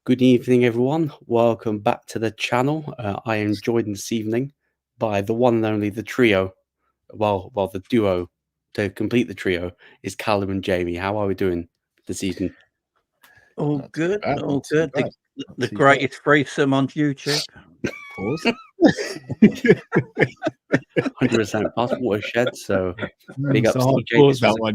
Good evening, everyone. Welcome back to the channel. I am joined this evening by the one and only the trio. Well, the duo to complete the trio is Callum and Jamie. How are we doing this evening? All Not too good, bad, all not too good. bad, The not too greatest threesome on YouTube. Of course. 100% past watershed. So big up It's a hard CJ. pause, that one,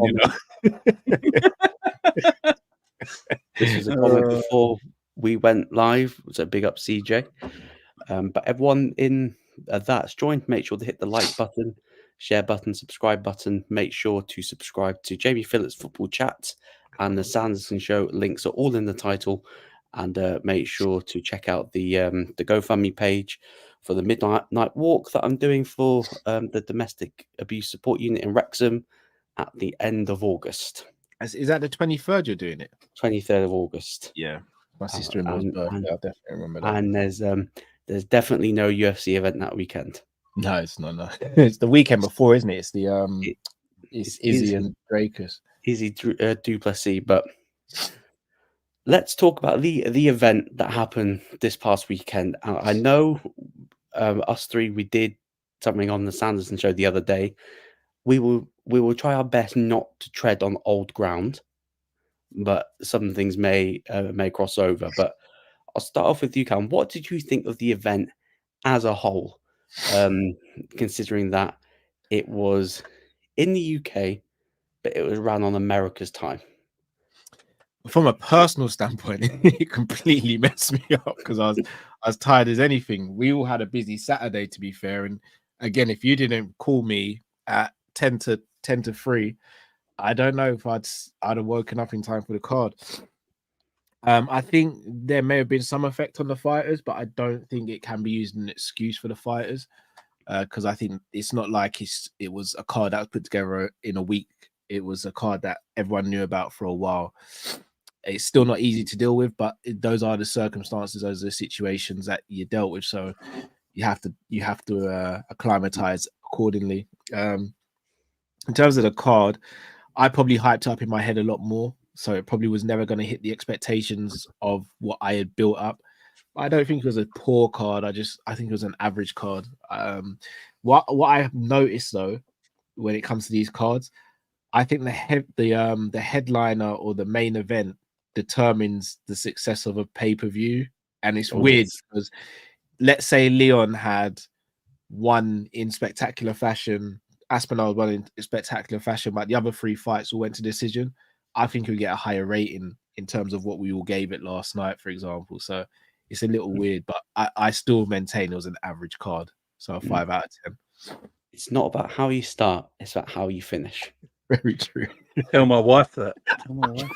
This was a comment before we went live. So big up CJ. But everyone in that's joined, make sure to hit the like button, share button, subscribe button. Make sure to subscribe to Jamie Phillips Football Chat and the Sanderson Show. Links are all in the title. And make sure to check out the GoFundMe page for the midnight walk that I'm doing for the domestic abuse support unit in Wrexham at the end of August. Is that the 23rd you're doing it? 23rd of August. Yeah. My sister-in-law's birthday. I definitely remember that. And there's definitely no UFC event that weekend. No, it's not. No. It's the weekend before, isn't it? It's the it's Izzy and Drakus. Izzy Duplessis. But let's talk about the event that happened this past weekend. I know us three, we did something on the Sanderson Show the other day. We will try our best not to tread on old ground, but some things may cross over. But I'll start off with you, Cam. What did you think of the event as a whole, considering that it was in the UK, but it was run on America's time? From a personal standpoint, it completely messed me up because I was tired as anything. We all had a busy Saturday, to be fair. And again, if you didn't call me at 10 to 3, I don't know if I'd have woken up in time for the card. I think there may have been some effect on the fighters, but I don't think it can be used as an excuse for the fighters because I think it's not like it was a card that was put together in a week. It was a card that everyone knew about for a while. It's still not easy to deal with, but those are the circumstances, those are the situations that you dealt with. So you have to acclimatize accordingly. In terms of the card, I probably hyped up in my head a lot more. So it probably was never going to hit the expectations of what I had built up. I don't think it was a poor card. I think it was an average card. What I have noticed though, when it comes to these cards, I think the headliner or the main event determines the success of a pay-per-view. And it's weird because let's say Leon had won in spectacular fashion, Aspinall won in spectacular fashion, but the other 3 fights all went to decision. I think we'll get a higher rating in terms of what we all gave it last night, for example. So it's a little weird, but I still maintain it was an average card. So a 5 out of 10. It's not about how you start, it's about how you finish. Very true. Tell my wife that. Tell my wife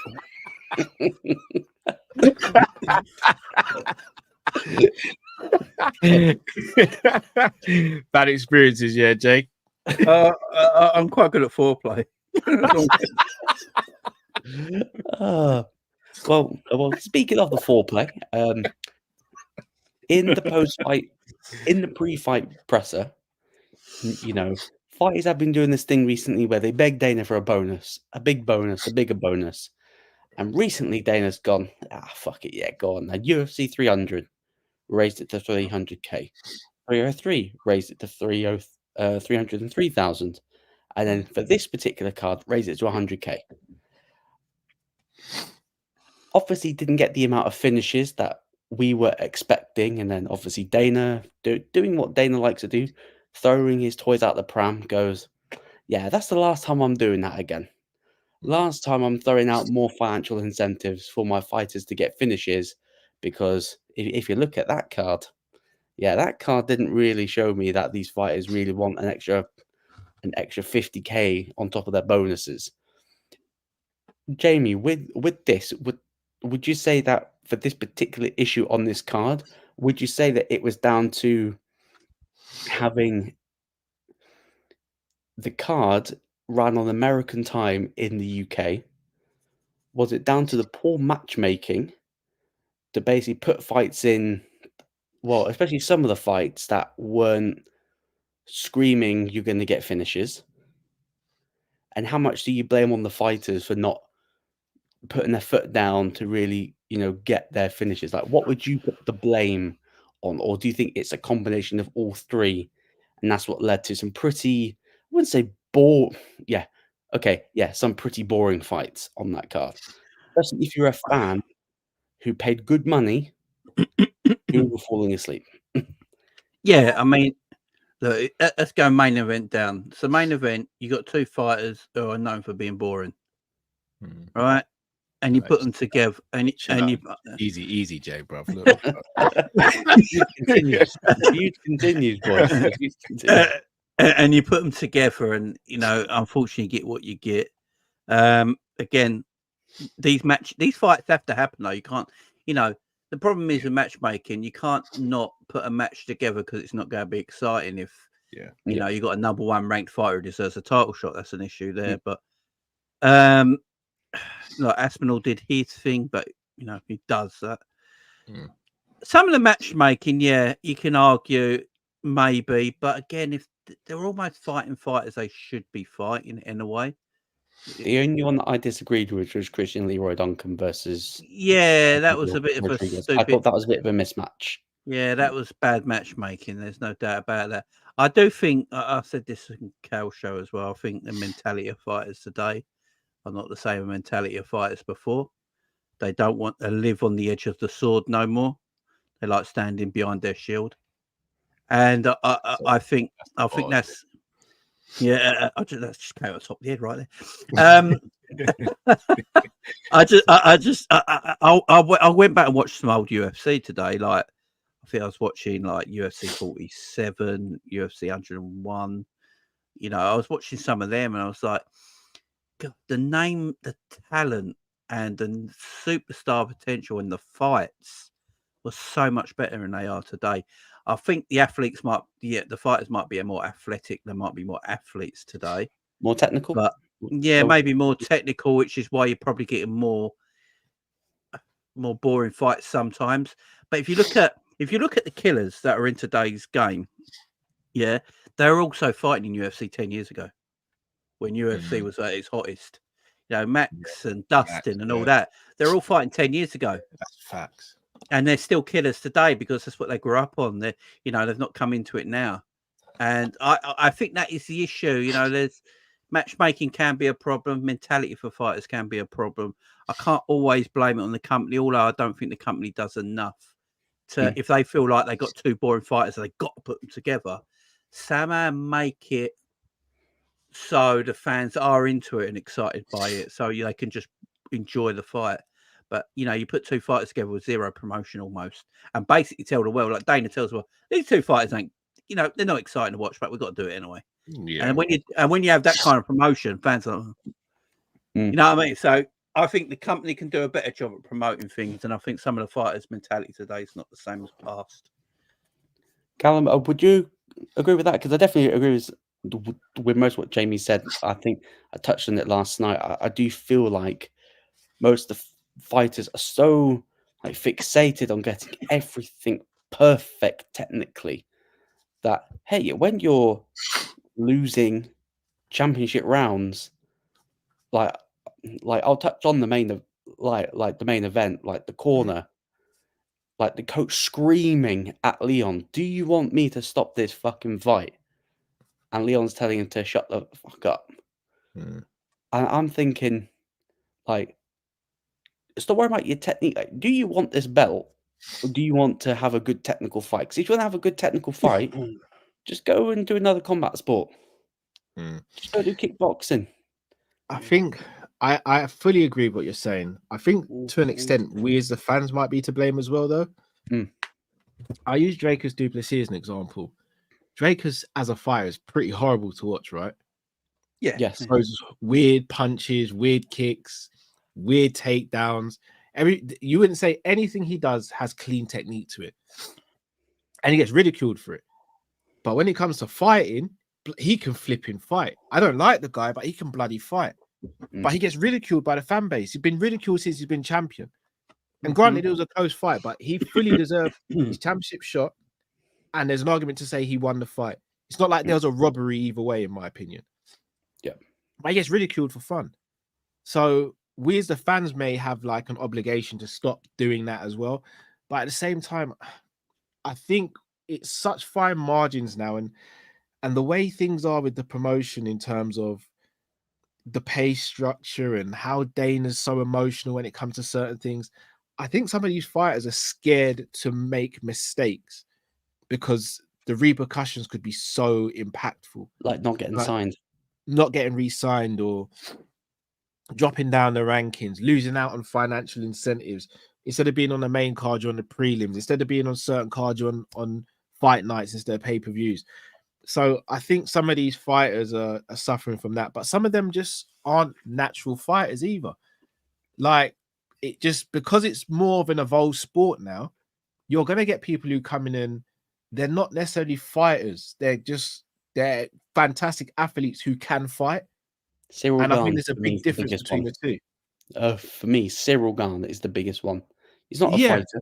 that. Bad experiences, yeah, Jake. I'm quite good at foreplay. Well, speaking of the foreplay, in the post-fight, in the pre-fight presser, you know, fighters have been doing this thing recently where they beg Dana for a bonus, a big bonus, a bigger bonus. And recently Dana's gone, fuck it, yeah, go on. And UFC 300 raised it to 300k. 303 raised it to 303,000. And then for this particular card, raised it to 100k. Obviously didn't get the amount of finishes that we were expecting. And then obviously Dana doing what Dana likes to do, throwing his toys out the pram, goes, yeah, that's the last time I'm doing that again. Last time I'm throwing out more financial incentives for my fighters to get finishes, because if you look at that card, yeah, that card didn't really show me that these fighters really want an extra 50k on top of their bonuses. Jamie, with this, would you say that for this particular issue on this card, would you say that it was down to having the card run on American time in the UK? Was it down to the poor matchmaking to basically put fights in, well, especially some of the fights that weren't screaming you're going to get finishes? And how much do you blame on the fighters for not putting their foot down to really, get their finishes? Like, what would you put the blame on? Or do you think it's a combination of all three? And that's what led to some pretty, I wouldn't say yeah. Okay, yeah, some pretty boring fights on that card. Especially if you're a fan who paid good money who were falling asleep. Yeah, I mean, look, let's go main event down. So main event, you got two fighters who are known for being boring, right? And you put them together, and you easy, Jay, bro. Look. Feud continues, boys. And you put them together, and unfortunately, you get what you get. Again, these fights have to happen, though. You can't, the problem is with matchmaking, you can't not put a match together because it's not going to be exciting. If you got a number one ranked fighter who deserves a title shot, that's an issue there. But like Aspinall did his thing, but he does that. Some of the matchmaking, you can argue maybe, but again, if they're almost fighting fighters they should be fighting in a way. The only one that I disagreed with was Christian Leroy Duncan versus. Yeah, that was a bit of a stupid. I thought that was a bit of a mismatch. Yeah, that was bad matchmaking. There's no doubt about that. I do think I said this in Cal's show as well. I think the mentality of fighters today are not the same mentality of fighters before. They don't want to live on the edge of the sword no more. They like standing behind their shield, and I think that's. Yeah, that's just came on top of the head right there. I went back and watched some old UFC today. Like, I think I was watching like UFC 47, UFC 101. I was watching some of them, and I was like, God, the talent, and the superstar potential in the fights was so much better than they are today. I think the fighters might be more athletic. There might be more athletes today. More technical? But maybe more technical, which is why you're probably getting more boring fights sometimes. But if you look at the killers that are in today's game, they're also fighting in UFC 10 years ago when UFC was at its hottest. Max and Dustin and all that. They're all fighting 10 years ago. That's facts. And they're still killers today because that's what they grew up on. They've not come into it now. And I think that is the issue. There's matchmaking can be a problem. Mentality for fighters can be a problem. I can't always blame it on the company, although I don't think the company does enough to, if they feel like they got two boring fighters, they got to put them together, somehow make it so the fans are into it and excited by it, so they can just enjoy the fight. But you put two fighters together with zero promotion almost, and basically tell the world, like Dana tells the world, these two fighters ain't, they're not exciting to watch, but we've got to do it anyway. Yeah. And when you have that kind of promotion, fans are, you know what I mean. So I think the company can do a better job at promoting things, and I think some of the fighters' mentality today is not the same as past. Callum, would you agree with that? Because I definitely agree with most of what Jamie said. I think I touched on it last night. I do feel like most of the fighters are so fixated on getting everything perfect technically that, hey, when you're losing championship rounds, like I'll touch on the main the main event, like the corner, like the coach screaming at Leon, "Do you want me to stop this fucking fight?" And Leon's telling him to shut the fuck up. And I'm thinking, stop worrying about your technique. Do you want this belt, or do you want to have a good technical fight? Because if you want to have a good technical fight, just go and do another combat sport. Just go do kickboxing. I think I fully agree with what you're saying. I think to an extent, we as the fans might be to blame as well, though. I use Dracus du Plessis as an example. Dracus as a fighter is pretty horrible to watch, right? Yeah. Yes. Those weird punches, weird kicks, weird takedowns. You wouldn't say anything he does has clean technique to it, and he gets ridiculed for it. But when it comes to fighting, he can flipping fight. I don't like the guy, but he can bloody fight. But he gets ridiculed by the fan base. He's been ridiculed since he's been champion. And granted, it was a close fight, but he fully deserved his championship shot. And there's an argument to say he won the fight. It's not like there was a robbery either way, in my opinion. Yeah. But he gets ridiculed for fun. So we as the fans may have like an obligation to stop doing that as well. But at the same time, I think it's such fine margins now, and the way things are with the promotion in terms of the pay structure and how Dana's so emotional when it comes to certain things. I think some of these fighters are scared to make mistakes because the repercussions could be so impactful. Like not getting signed. Not getting re-signed or dropping down the rankings, losing out on financial incentives. Instead of being on the main card, you're on the prelims. Instead of being on certain cards, you're on fight nights instead of pay-per-views. So I think some of these fighters are suffering from that, but some of them just aren't natural fighters either. Like, it just, because it's more of an evolved sport now, you're going to get people who come in, they're not necessarily fighters. They're fantastic athletes who can fight. Cyril and I Gane think there's a big difference between the two. For me, Cyril Gane is the biggest one. He's not a fighter.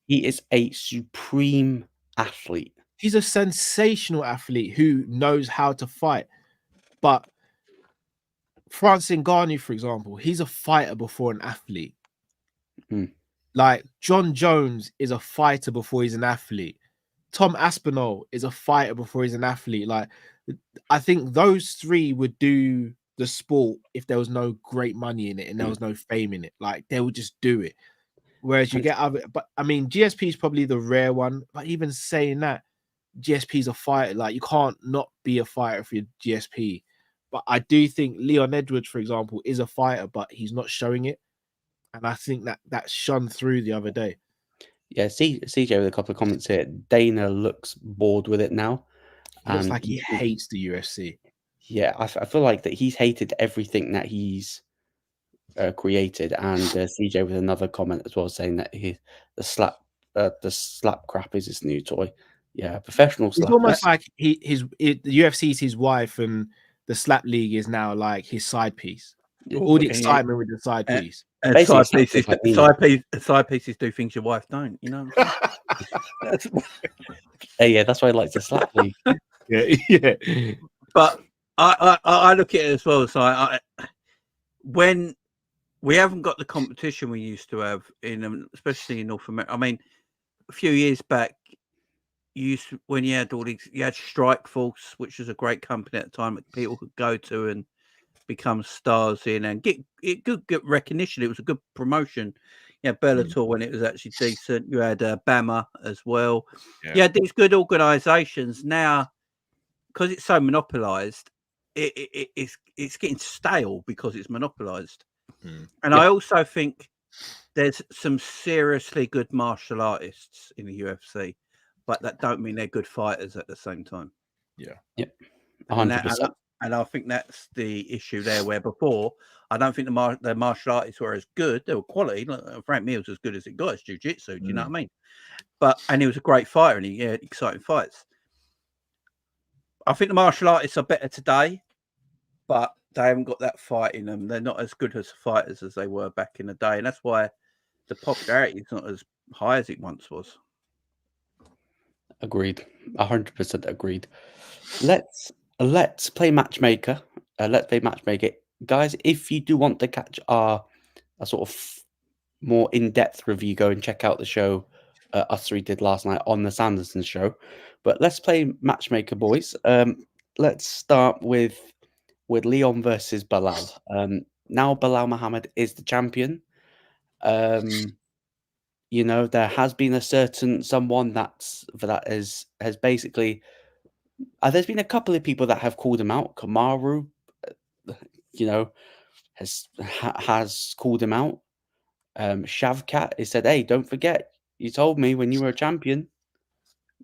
He is a supreme athlete. He's a sensational athlete who knows how to fight. But Francis Ngannou, for example, he's a fighter before an athlete. Like John Jones is a fighter before he's an athlete. Tom Aspinall is a fighter before he's an athlete. Like, I think those three would do the sport if there was no great money in it and there was no fame in it. Like, they would just do it. Whereas you get other, but I mean, GSP is probably the rare one. But even saying that, GSP is a fighter. Like, you can't not be a fighter if you're GSP. But I do think Leon Edwards, for example, is a fighter, but he's not showing it. And I think that shone through the other day. Yeah, CJ with a couple of comments here. Dana looks bored with it now. Looks like he hates the UFC. Yeah, I feel like that he's hated everything that he's created. And CJ with another comment as well, saying that the slap crap is his new toy. Yeah, professional slap. It's almost like the UFC is his wife, and the slap league is now like his side piece. All the excitement with the side piece. And side pieces do things your wife don't, you know. Yeah, that's why I like to slap league. Yeah. But I look at it as well. So when we haven't got the competition we used to have especially in North America. I mean, a few years back, when you had you had Strike Force, which was a great company at the time that people could go to and become stars in and get recognition. It was a good promotion. Yeah, Bellator when it was actually decent. You had Bama as well. Yeah. You had these good organizations. Now, because it's so monopolized, it's getting stale because it's monopolized. And I also think there's some seriously good martial artists in the UFC, but that don't mean they're good fighters at the same time. Yeah. Yep. 100%. And I think that's the issue there, where before, I don't think the martial artists were as good. They were quality. Like, Frank Mir was as good as it got. It's jiu-jitsu, do you know what I mean? And he was a great fighter, and he had exciting fights. I think the martial artists are better today, but they haven't got that fight in them. They're not as good as fighters as they were back in the day. And that's why the popularity is not as high as it once was. Agreed. 100% agreed. Let's play matchmaker. Let's play matchmaker, guys. If you do want to catch a sort of more in-depth review, go and check out the show us three did last night on the Sanderson Show. But let's play matchmaker, boys. Let's start with Leon versus Bilal. Now Bilal Muhammad is the champion. You know, there has been a certain someone has basically. There's been a couple of people that have called him out. Kamaru, you know, has called him out. Shavkat has said, "Hey, don't forget, you told me when you were a champion."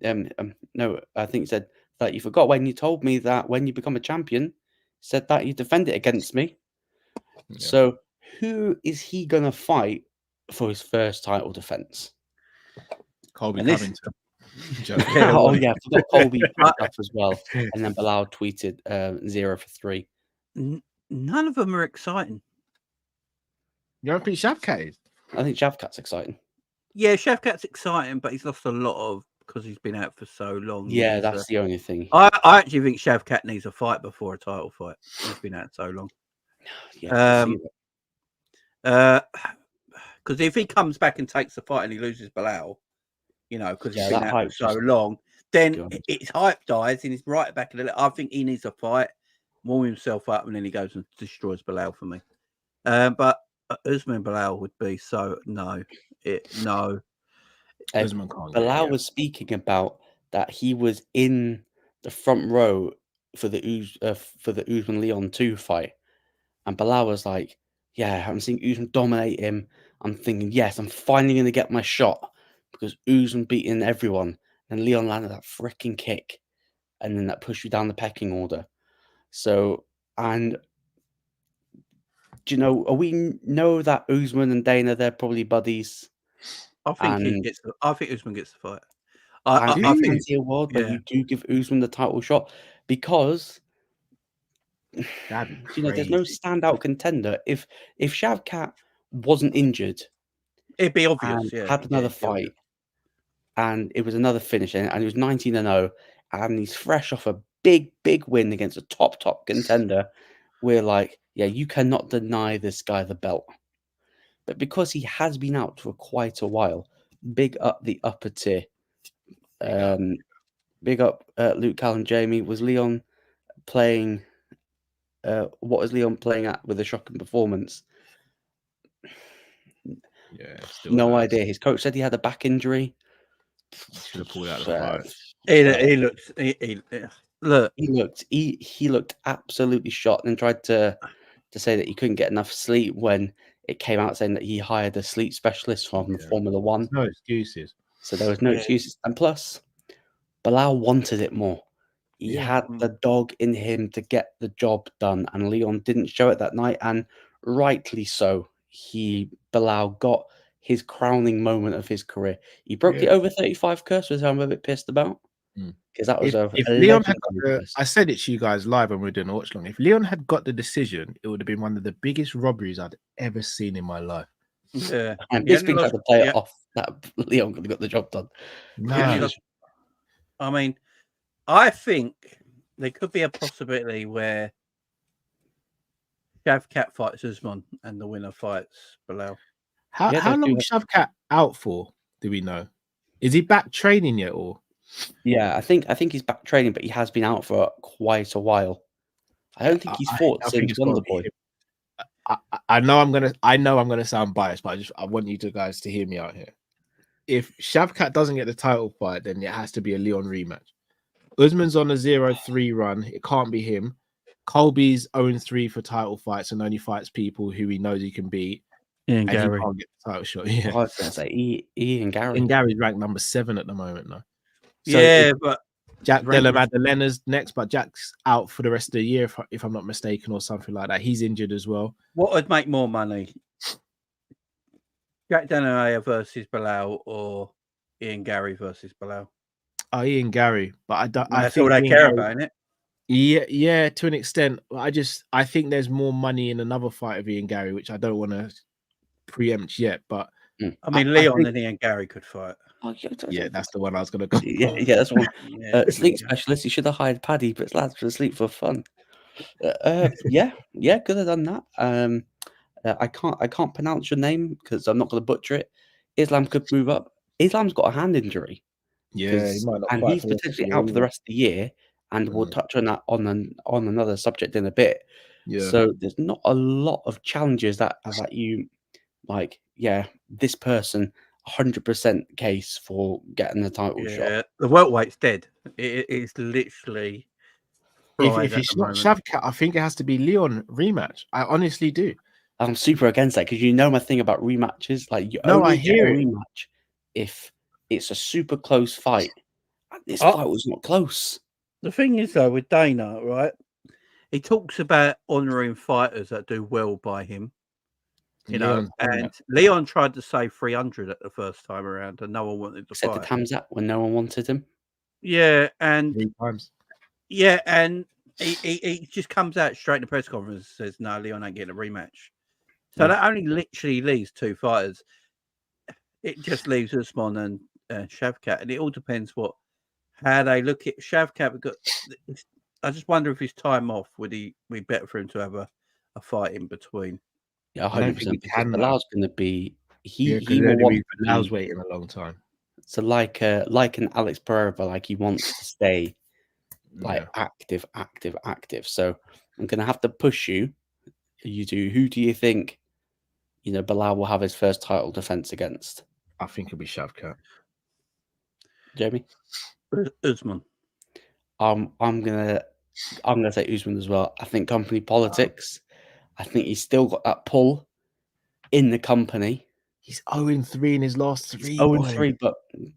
No, I think he said that you forgot when you told me that when you become a champion, said that you defend it against me. Yeah. So who is he gonna fight for his first title defense? Colby Covington. Oh yeah, I forgot Colby up as well, and then Bilal tweeted 0 for 3. None of them are exciting. You don't think Shavkat is? I think Shavkat's exciting. Yeah, Shavkat's exciting, but he's lost a lot because he's been out for so long. Yeah, that's the only thing. I actually think Shavkat needs a fight before a title fight. He's been out so long. Yeah, Because if he comes back and takes the fight and he loses Bilal, because he's been that out hype for so just long, then gone. its hype dies and he's right back in the. I think he needs a fight, warm himself up, and then he goes and destroys Bilal for me. But Usman Bilal would be so no. Usman can't get Bilal it. was speaking about that he was in the front row for the Usman Leon 2 fight, and Bilal was like, "Yeah, I'm seeing Usman dominate him. I'm thinking, yes, I'm finally going to get my shot because Usman beating everyone." And Leon landed that freaking kick, and then that pushed you down the pecking order. So, and do you know? We know that Usman and Dana, they're probably buddies. I think And I think Usman gets the fight. I I think fancy a world where yeah. you do give Usman the title shot because That'd be there's no crazy. standout contender. If Shavkat wasn't injured It'd be obvious. and Yeah, had another it'd be obvious. fight and it was another finish and he was 19-0 and he's fresh off a big win against a top contender, we're like, yeah, you cannot deny this guy the belt. But because he has been out for quite a while, big up the upper tier. Big up Luke, Callum, Jamie. Was Leon playing? What was Leon playing at with a shocking performance? Yeah, still No has. idea. His coach said he had a back injury. Should have pulled out the fight. He looks. Look. He looked absolutely shot and tried to say that he couldn't get enough sleep when it came out saying that he hired a sleep specialist from Formula One. No excuses. So there was no excuses. And plus, Bilal wanted it more. He had the dog in him to get the job done, and Leon didn't show it that night, and rightly so. Bilal got his crowning moment of his career. He broke the over 35 curse, which I'm a bit pissed about. Because that was if a Leon had got curse. I said it to you guys live when we were doing a watch long. If Leon had got the decision, it would have been one of the biggest robberies I'd ever seen in my life. Yeah, And Bisping tried to play it off that Leon could have got the job done. No. I mean, I think there could be a possibility where Shavkat fights Usman and the winner fights Bilal. How long is Shavkat out for? Do we know? Is he back training yet, or? Yeah, I think he's back training, but he has been out for quite a while. I don't think he's fought since Wonderboy. I know I'm gonna sound biased, but I want you guys to hear me out here. If Shavkat doesn't get the title fight, then it has to be a Leon rematch. Usman's on a 0-3 run. It can't be him. Colby's 0-3 for title fights and only fights people who he knows he can beat. Ian and Gary. he can't get the title shot. Yeah. I was going to say Ian Gary. Ian Gary's ranked number 7 at the moment now. So but Jack Della Maddalena's next, but Jack's out for the rest of the year, if I'm not mistaken, or something like that. He's injured as well. What would make more money? Jack Della versus Bilal or Ian Gary versus Bilal? Oh, Ian Gary, but that's all they care about, isn't it? Yeah, to an extent. I think there's more money in another fight of Ian Gary, which I don't want to preempt yet. But I mean, Leon and Ian Gary could fight. Yeah, that's the one I was going to go. Yeah, that's one. Sleep specialist. You should have hired Paddy, but lads for sleep for fun. Yeah, could have done that. I can't pronounce your name because I'm not going to butcher it. Islam could move up. Islam's got a hand injury. Yeah, he might not and he's potentially out for the rest of the year. And we'll touch on that on another subject in a bit. Yeah. So there's not a lot of challenges that you like. Yeah, this person 100% case for getting the title shot. Yeah, the welterweight's dead. It is literally. If it's not Shavkat, I think it has to be Leon rematch. I honestly do. I'm super against that because my thing about rematches. Like you I only hear get a rematch if it's a super close fight. And this fight was not close. The thing is, though, with Dana, right? He talks about honouring fighters that do well by him. Leon tried to say 300 at the first time around, and no one wanted to fight. Except for Hamzat when no one wanted him. Yeah, and 3 times. Yeah, and he just comes out straight in the press conference and says, "No, Leon ain't getting a rematch." So that only literally leaves 2 fighters. It just leaves Usman and Shavkat, and it all depends how they look at Shavkat. I just wonder if his time off would be better for him to have a fight in between. Yeah, I don't think 100%. we Because can now. Bilal's going to be Yeah, he will want to Bilal's be. waiting a long time. So like an Alex Pereira, like he wants to stay like Yeah, active. So I'm going to have to push you. You do. Who do you think? Bilal will have his first title defense against. I think it'll be Shavkat. Jamie. Usman. I'm gonna say Usman as well. I think company politics. I think he's still got that pull in the company. He's 0-3 in his last 3. 0-3, but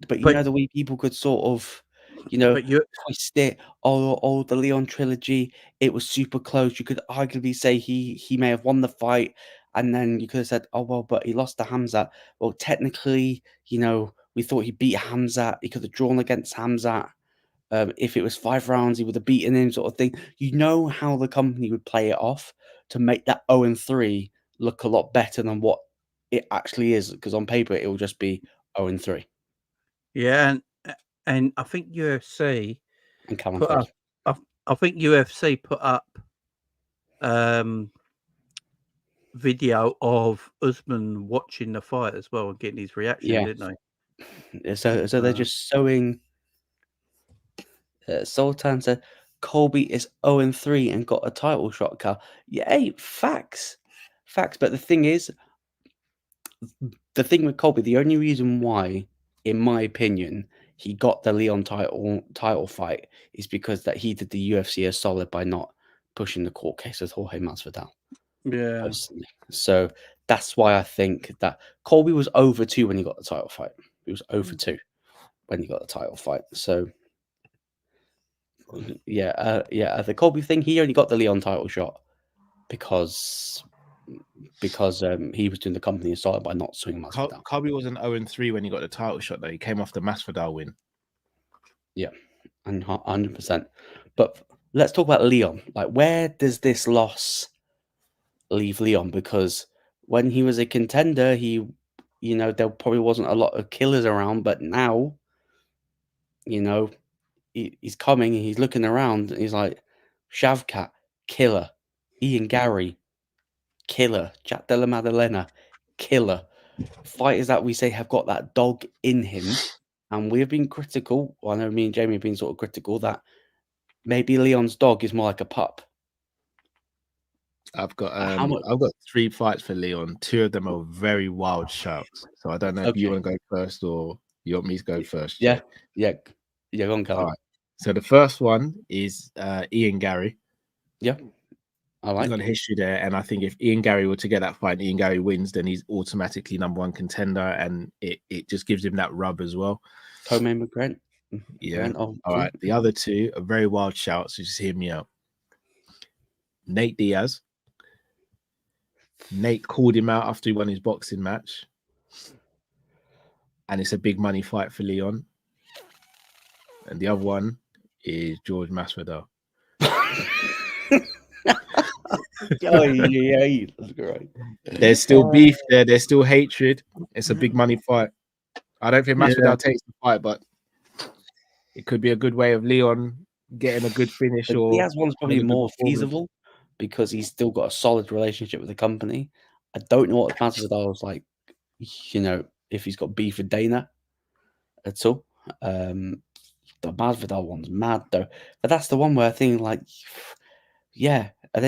the way people could sort of, twist it. Oh, the Leon trilogy. It was super close. You could arguably say he may have won the fight, and then you could have said, oh well, but he lost to Hamzat. Well, technically, we thought he beat Hamzat. He could have drawn against Hamzat. If it was 5 rounds, he would have beaten him, sort of thing. You know how the company would play it off to make that 0-3 look a lot better than what it actually is, because on paper it will just be 0-3. Yeah, and I think UFC And Callum put up. I think UFC put up video of Usman watching the fight as well and getting his reaction, didn't they? So they're just showing. Sultan said Colby is 0-3 and got a title shot, Cal. Yeah, hey, facts. But the thing with Colby, the only reason why, in my opinion, he got the Leon title fight is because that he did the UFC a solid by not pushing the court case with Jorge Masvidal. Yeah. Personally. So that's why I think that Colby was over 2 when he got the title fight. He was over 2 when he got the title fight. So the Colby thing, he only got the Leon title shot because he was doing the company a solid by not swinging Masvidal. Colby wasn't 0-3 when he got the title shot, though. He came off the Masvidal win. Yeah, and 100%. But let's talk about Leon. Like, where does this loss leave Leon? Because when he was a contender, there probably wasn't a lot of killers around, but now, he's coming and he's looking around and he's like, Shavkat, killer. Ian Gary, killer. Jack Della Maddalena, killer. Fighters that we say have got that dog in him. And we've been critical. Well, I know me and Jamie have been sort of critical that maybe Leon's dog is more like a pup. I've got 3 fights for Leon. 2 of them are very wild shouts. So I don't know if you want to go first or you want me to go first. Yeah. Go on, Callum. All right. So the first one is Ian Gary. Yeah. He's got a history there, and I think if Ian Gary were to get that fight and Ian Gary wins, then he's automatically #1 contender, and it just gives him that rub as well. Co-main with Grant. Yeah. All right. The other 2 are very wild shouts, so just hear me out. Nate Diaz. Nate called him out after he won his boxing match, and it's a big money fight for Leon. And the other one is George Masvidal. Yeah, that's great. There's still beef there. There's still hatred. It's a big money fight. I don't think Masvidal takes the fight, but it could be a good way of Leon getting a good finish. Or Diaz one's probably more feasible because he's still got a solid relationship with the company. I don't know what Masvidal's like, if he's got beef with Dana at all. The Masvidal one's mad though, but that's the one where I think they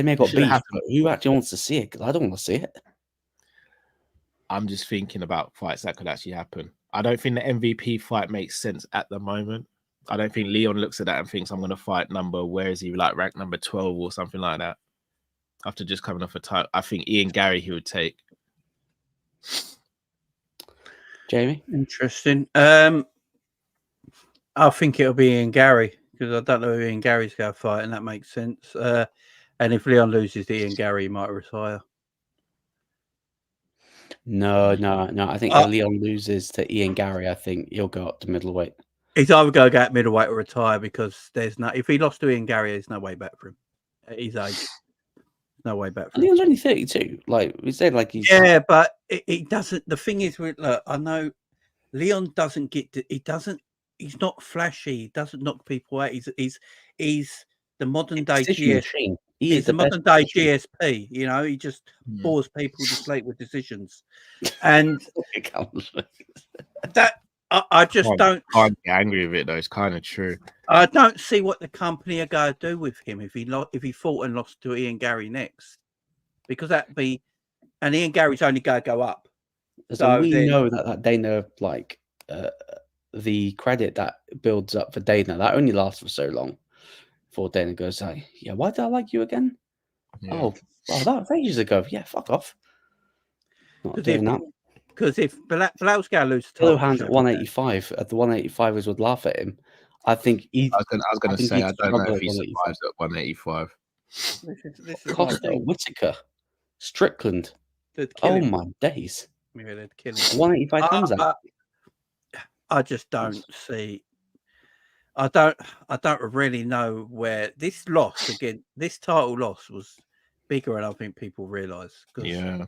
may have got beef, but who actually wants to see it? Because I don't want to see it. I'm just thinking about fights that could actually happen. I don't think the MVP fight makes sense at the moment. I don't think Leon looks at that and thinks I'm going to fight where is he, like ranked number 12 or something like that. After just coming off a title, I think Ian Gary he would take. Jamie, interesting. I think it'll be Ian Gary because I don't know who Ian Gary's going to fight, and that makes sense. And if Leon loses to Ian Gary, he might retire. No. I think if Leon loses to Ian Gary, I think he'll go up to middleweight. He's either going to go at middleweight or retire because if he lost to Ian Gary, there's no way back for him. At his age, no way back for him. Leon's only 32. Like we said, like he's but it doesn't. The thing is, look, I know Leon doesn't get to. He doesn't. He's not flashy. He doesn't knock people out. He's the modern day GS. He's the a modern day GSP. You know, he just bores people to sleep with decisions, and that I just don't. Can't get angry with it though. It's kind of true. I don't see what the company are going to do with him if he fought and lost to Ian Gary next, because and Ian Gary's only going to go up. So we know that Dana, like the credit that builds up for Dana, that only lasts for so long before Dana goes, "Hey, yeah, why did I like you again? Yeah. Oh, that was ages ago. Yeah, fuck off." Not doing that. Because if Bilal's going to lose the title, hands at 185. At the 185ers would laugh at him. I think I was going to say I don't know if he survives at 185. This is Costa, Whitaker, Strickland. Oh my days! Yeah, they'd kill him. 185 comes out. I just don't see. I don't really know where this title loss was bigger than I think people realise. Yeah.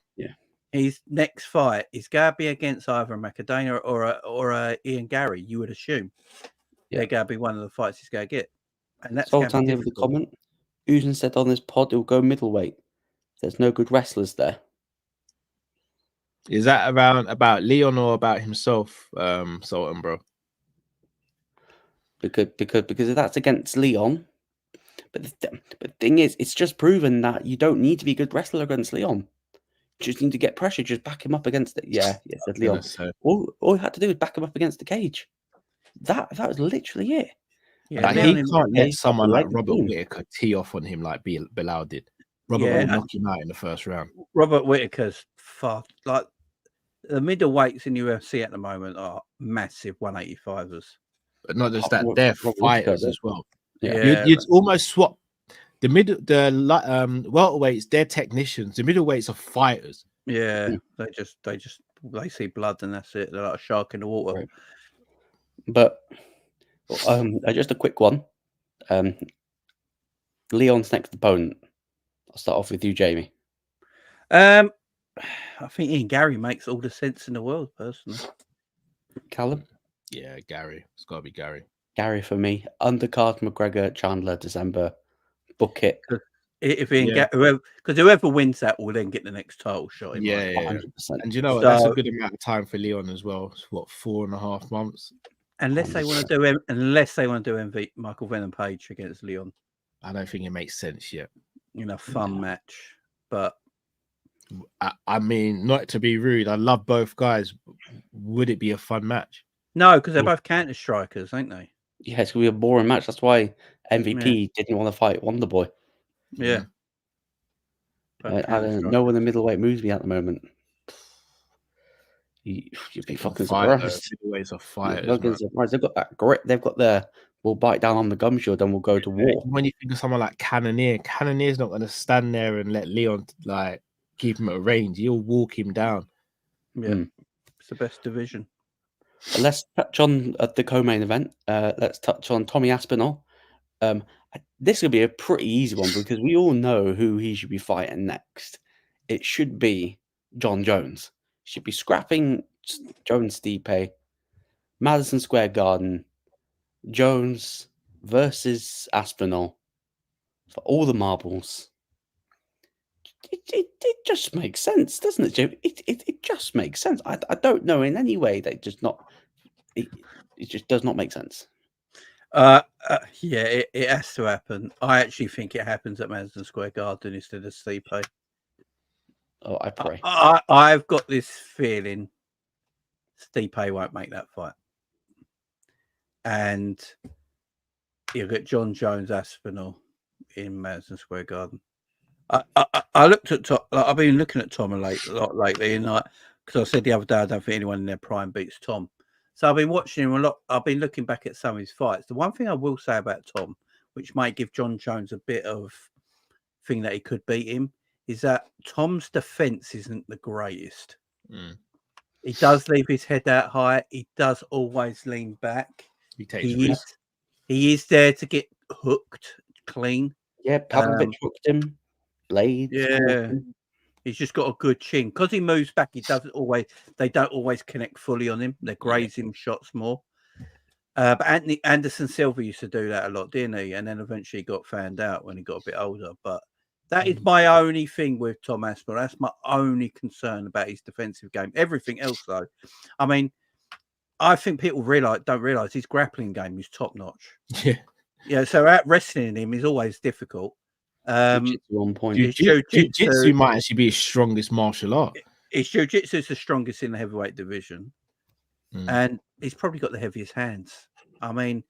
His next fight is going to be against either Macadona or Ian Gary. You would assume they're going to be one of the fights he's going to get, and that's going to be difficult. The comment. Uzan said on this pod it will go middleweight. There's no good wrestlers there. Is that around about Leon or about himself, Sultan, bro? Because if that's against Leon, but the thing is, it's just proven that you don't need to be a good wrestler against Leon. You just need to get pressure. Just back him up against it. Yeah, said Leon. All you had to do was back him up against the cage. That was literally it. Yeah, like he can't let someone like Robert Whitaker tee off on him like Bilal did. Robert will knock him out in the first round. Robert Whitaker's far like the middleweights in UFC at the moment are massive 185ers. But not just that, they're fighters as well. Yeah, you'd almost swap the welterweights. They're technicians. The middleweights are fighters. Yeah, they see blood and that's it. They're like a shark in the water. Right. But just a quick one. Leon's next opponent. I'll start off with you, Jamie. I think Ian Gary makes all the sense in the world, personally. Callum? Yeah, Gary. It's got to be Gary. Gary for me. Undercard McGregor, Chandler, December. Book it. If because whoever wins that will then get the next title shot. Yeah. 100%. And you know what? That's a good amount of time for Leon as well. It's what, 4.5 months. Unless they want to do Michael Venom Page against Leon. I don't think it makes sense yet. Fun match, but I mean, not to be rude, I love both guys. Would it be a fun match? No, because they're both counter strikers, ain't they? Yeah, it's gonna be a boring match. That's why MVP didn't want to fight Wonderboy. Yeah. I don't know when the middleweight moves me at the moment. You'd be fucking surprised. Middleweights are fighters. They've got that grit. They've got their we'll bite down on the gumshoe, then we'll go to war. When you think of someone like Cannonier's not going to stand there and let Leon like keep him at range. He'll walk him down. Yeah, it's the best division. Let's touch on the co-main event. Let's touch on Tommy Aspinall. This will be a pretty easy one because we all know who he should be fighting next. It should be John Jones. Should be scrapping Jones Stipe, Madison Square Garden, Jones versus Aspinall for all the marbles. It just makes sense, doesn't it, Jim? It just makes sense. I don't know in any way that it just does not make sense. Yeah, it has to happen. I actually think it happens at Madison Square Garden instead of Stipe. Oh, I pray. I've got this feeling Stipe won't make that fight. And you'll get John Jones Aspinall in Madison Square Garden. I looked at Tom. I've been looking at Tom a lot lately, and because I said the other day I don't think anyone in their prime beats Tom. So I've been watching him a lot. I've been looking back at some of his fights. The one thing I will say about Tom, which might give John Jones a bit of thing that he could beat him, is that Tom's defense isn't the greatest. He does leave his head out high. He does always lean back. He is there to get hooked clean. Yeah, Pavlovich hooked him. Blades. Yeah. He's just got a good chin. Because he moves back, they don't always connect fully on him. They graze him shots more. But Anderson Silva used to do that a lot, didn't he? And then eventually got found out when he got a bit older. But That is my only thing with Tom Aspinall. That's my only concern about his defensive game. Everything else, though, I mean, I think people don't realise his grappling game is top notch. Yeah. So out wrestling him is always difficult. Jiu-jitsu on point. Jiu-jitsu might actually be his strongest martial art. His jiu-jitsu is the strongest in the heavyweight division, and he's probably got the heaviest hands. I mean,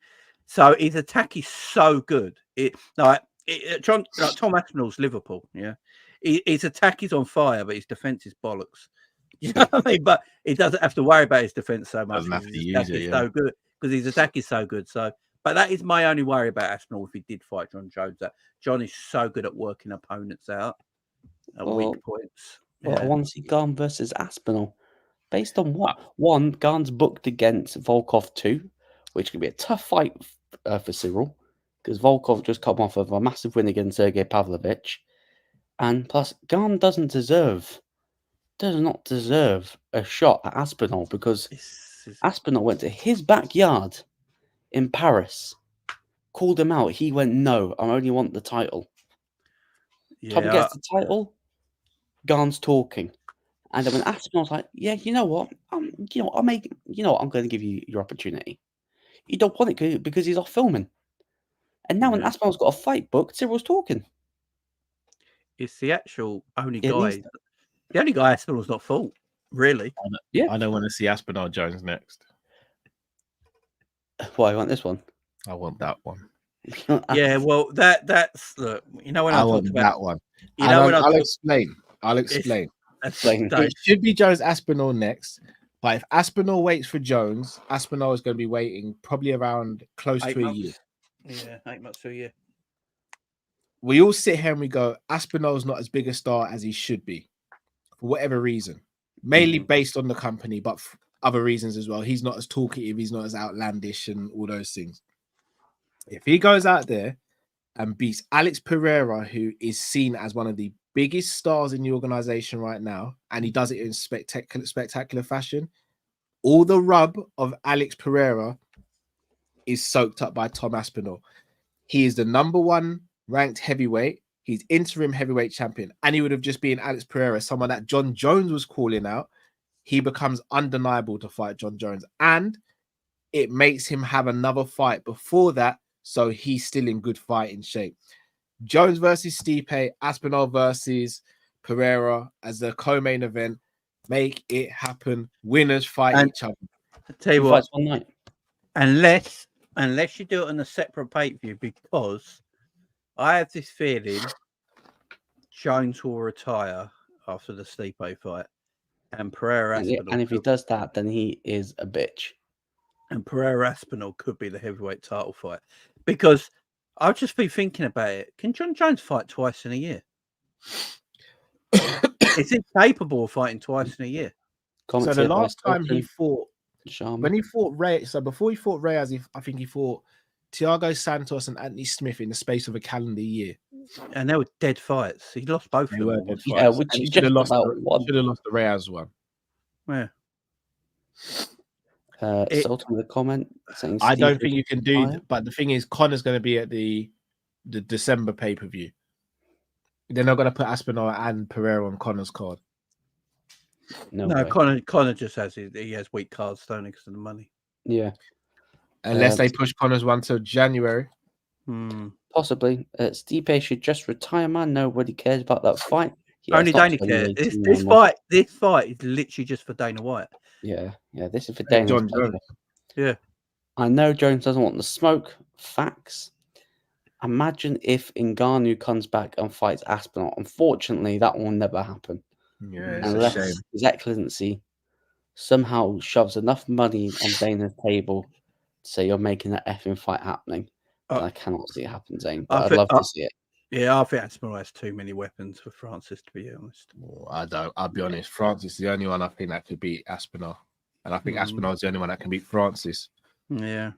so his attack is so good. Tom Aspinall's Liverpool, his attack is on fire, but his defense is bollocks. You know what I mean? But he doesn't have to worry about his defense so much. Doesn't have to use it, so good because his attack is so good. So, but that is my only worry about Aspinall if he did fight John Jones. That John is so good at working opponents out at weak points. Well, I want to see Garn versus Aspinall. Based on what? One, Garn's booked against Volkov 2, which could be a tough fight for Cyril, because Volkov just come off of a massive win against Sergey Pavlovich. And plus, Garn does not deserve a shot at Aspinall, because Aspinall went to his backyard in Paris, called him out. He went, "No, I only want the title." Tom gets the title. Garn's talking, and then when Aspinall's like, "Yeah, you know what? I'm going to give you your opportunity." You don't want it because he's off filming, and now when Aspinall's got a fight booked, Cyril's talking. It's the actual only guy. The only guy Aspinall's not fought, really. I don't want to see Aspinall Jones next. Why, you want this one? I want that one. Yeah, well, that's look. You know when I want about that one. You know I'll explain. It should be Jones Aspinall next, but if Aspinall waits for Jones, Aspinall is going to be waiting probably around close to a year. Yeah, 8 months to a year. We all sit here and we go, Aspinall's not as big a star as he should be, for whatever reason. Mainly based on the company, but for other reasons as well. He's not as talkative, he's not as outlandish and all those things. If he goes out there and beats Alex Pereira, who is seen as one of the biggest stars in the organization right now, and he does it in spectacular fashion, all the rub of Alex Pereira is soaked up by Tom Aspinall. He is the number one ranked heavyweight. He's interim heavyweight champion, and he would have just been Alex Pereira, someone that John Jones was calling out. He becomes undeniable to fight John Jones, and it makes him have another fight before that, so he's still in good fighting shape. Jones versus Stipe, Aspinall versus Pereira as the co-main event. Make it happen. Winners fight each other. I'll tell you what, one night. Unless you do it on a separate pay-per-view, because I have this feeling Jones will retire after the Stipe fight, and Pereira Aspinall. And if he does that, then he is a bitch. And Pereira Aspinall could be the heavyweight title fight, because I'll just be thinking about it. Can John Jones fight twice in a year? Is he capable of fighting twice in a year? So the last time he fought, when he fought Ray, so before he fought Ray, I think he fought Thiago Santos and Anthony Smith in the space of a calendar year. And they were dead fights. He lost both of them. Yeah, which he should have lost the Reyes one. Yeah. Sultan with a comment saying I don't think you can do, but the thing is, Connor's going to be at the December pay-per-view. They're not going to put Aspinall and Pereira on Connor's card. No, Connor just has weak cards, don't he, because of the money. Yeah. Unless they push Connor's one till January. Possibly. Stipe should just retire, man. Nobody cares about that fight. Yeah, only Dana cares. This fight is literally just for Dana White. Yeah, this is for Dana. John Jones. Yeah. I know Jones doesn't want the smoke. Facts. Imagine if Ngannou comes back and fights Aspinall. Unfortunately, that will never happen. Yeah, it's unless a shame. His Excellency somehow shoves enough money on Dana's table to say you're making that effing fight happening. I cannot see it happen, Zane. But I'd love to see it. Yeah, I think Aspinall has too many weapons for Francis, to be honest. I'll be honest. Francis is the only one I think that could beat Aspinall. And I think Aspinall is the only one that can beat Francis. Yeah.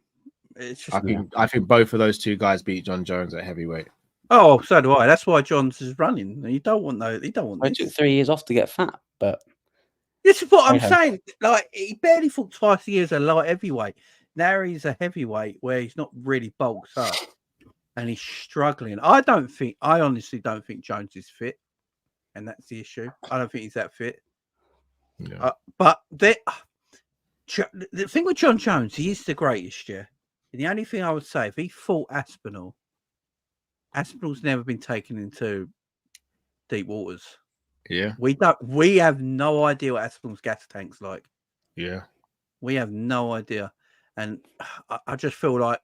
It's just, I think both of those two guys beat John Jones at heavyweight. Oh, so do I. That's why John's is running. You don't want I took 3 years off to get fat, but this is what I'm saying. Like, he barely fought twice a year as a light heavyweight. Now he's a heavyweight where he's not really bulked up. and he's struggling. I honestly don't think Jones is fit, and that's the issue. I don't think he's that fit. Yeah. But the thing with John Jones, he is the greatest, yeah. And the only thing I would say, if he fought Aspinall, Aspinall's never been taken into deep waters. Yeah. We have no idea what Aspinall's gas tank's like. Yeah. We have no idea. And I just feel like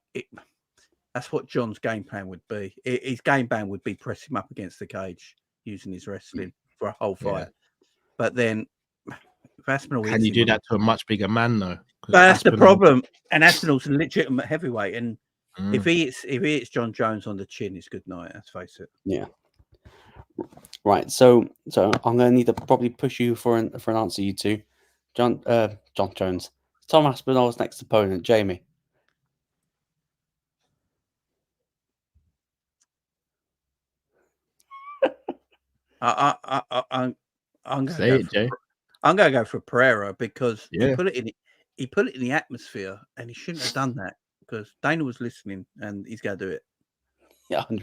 that's what John's game plan would be. His game plan would be press him up against the cage using his wrestling for a whole fight. But then, if Aspinall can you do that to a much bigger man though? That's the problem. And Aspinall's a legitimate heavyweight. And if he hits John Jones on the chin, it's good night. Let's face it. Yeah. Right. So I'm going to need to probably push you for an answer, you two. John Jones. Tom Aspinall's next opponent, Jamie. I'm going to go for Pereira because he put it in the atmosphere, and he shouldn't have done that because Dana was listening, and he's going to do it. Yeah, 100%.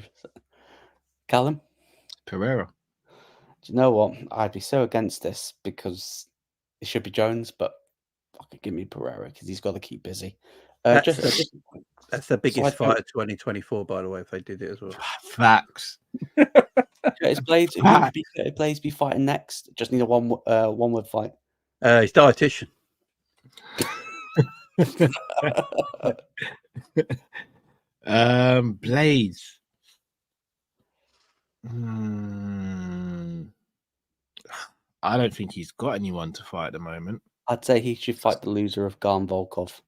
Callum? Pereira. Do you know what? I'd be so against this because it should be Jones, but fucking give me Pereira because he's got to keep busy. That's the biggest fight of 2024, by the way, if they did it as well. Facts. Curtis Blades, who would be Curtis Blades be fighting next? Just need a one-word fight. He's dietitian. Blades. I don't think he's got anyone to fight at the moment. I'd say he should fight the loser of Garn Volkov.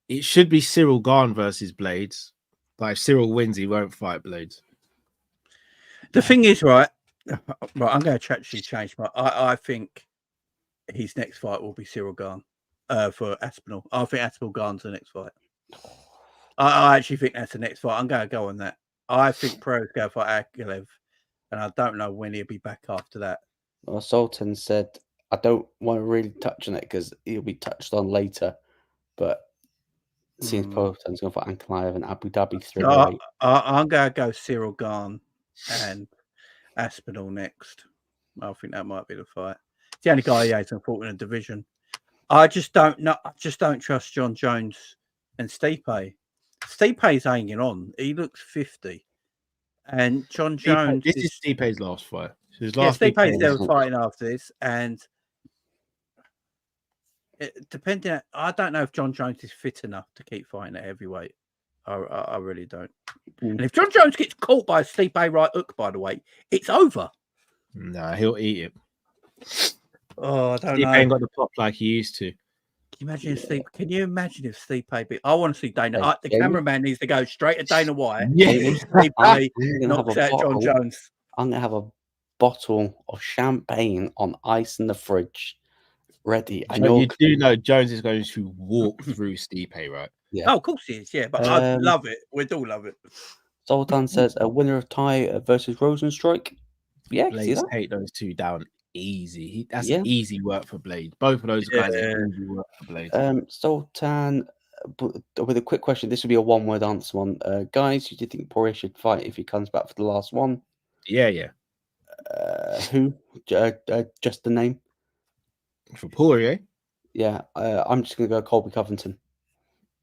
It should be Cyril Garn versus Blades. But if Cyril wins, he won't fight Blades. The thing is, right, I'm going to actually change my... I think his next fight will be Cyril Garn for Aspinall. I think Aspinall Garn's the next fight. I actually think that's the next fight. I'm going to go on that. I think Pereira's going to fight Aguilev, and I don't know when he'll be back after that. Well, Sultan said, I don't want to really touch on it because he'll be touched on later, but it seems Sultan's going to fight Ankalaev and Abu Dhabi 308. I'm going to go Cyril Garn and Aspinall next. I think that might be the fight. It's the only guy he hasn't fought in a division. I just don't know. I just don't trust John Jones and Stipe. Stipe's hanging on. He looks 50. And John Jones... This is Stipe's last fight. Stipe's still fighting after this. And I don't know if John Jones is fit enough to keep fighting at heavyweight. I really don't. And if John Jones gets caught by a Stipe right hook, by the way, it's over. Nah, he'll eat it. Oh, I don't know. Stipe ain't got the pop like he used to. Can you imagine if Stipe... I want to see Dana. The cameraman needs to go straight to Dana White. Yeah. Stipe knocks out John Jones. I'm going to have a bottle of champagne on ice in the fridge ready. And you do know Jones is going to walk through Stipe, right? Yeah. Oh, of course he is. Yeah, but I love it. We'd all love it. Sultan says a winner of tie versus Rosenstrike. Yeah, Blades take those two down easy. That's easy work for Blades. Both of those guys are easy work for Blades. Sultan, with a quick question, this would be a one-word answer one. Guys, who do you think Poirier should fight if he comes back for the last one? Yeah. Who? Just the name? For Poirier? Yeah, I'm just going to go Colby Covington.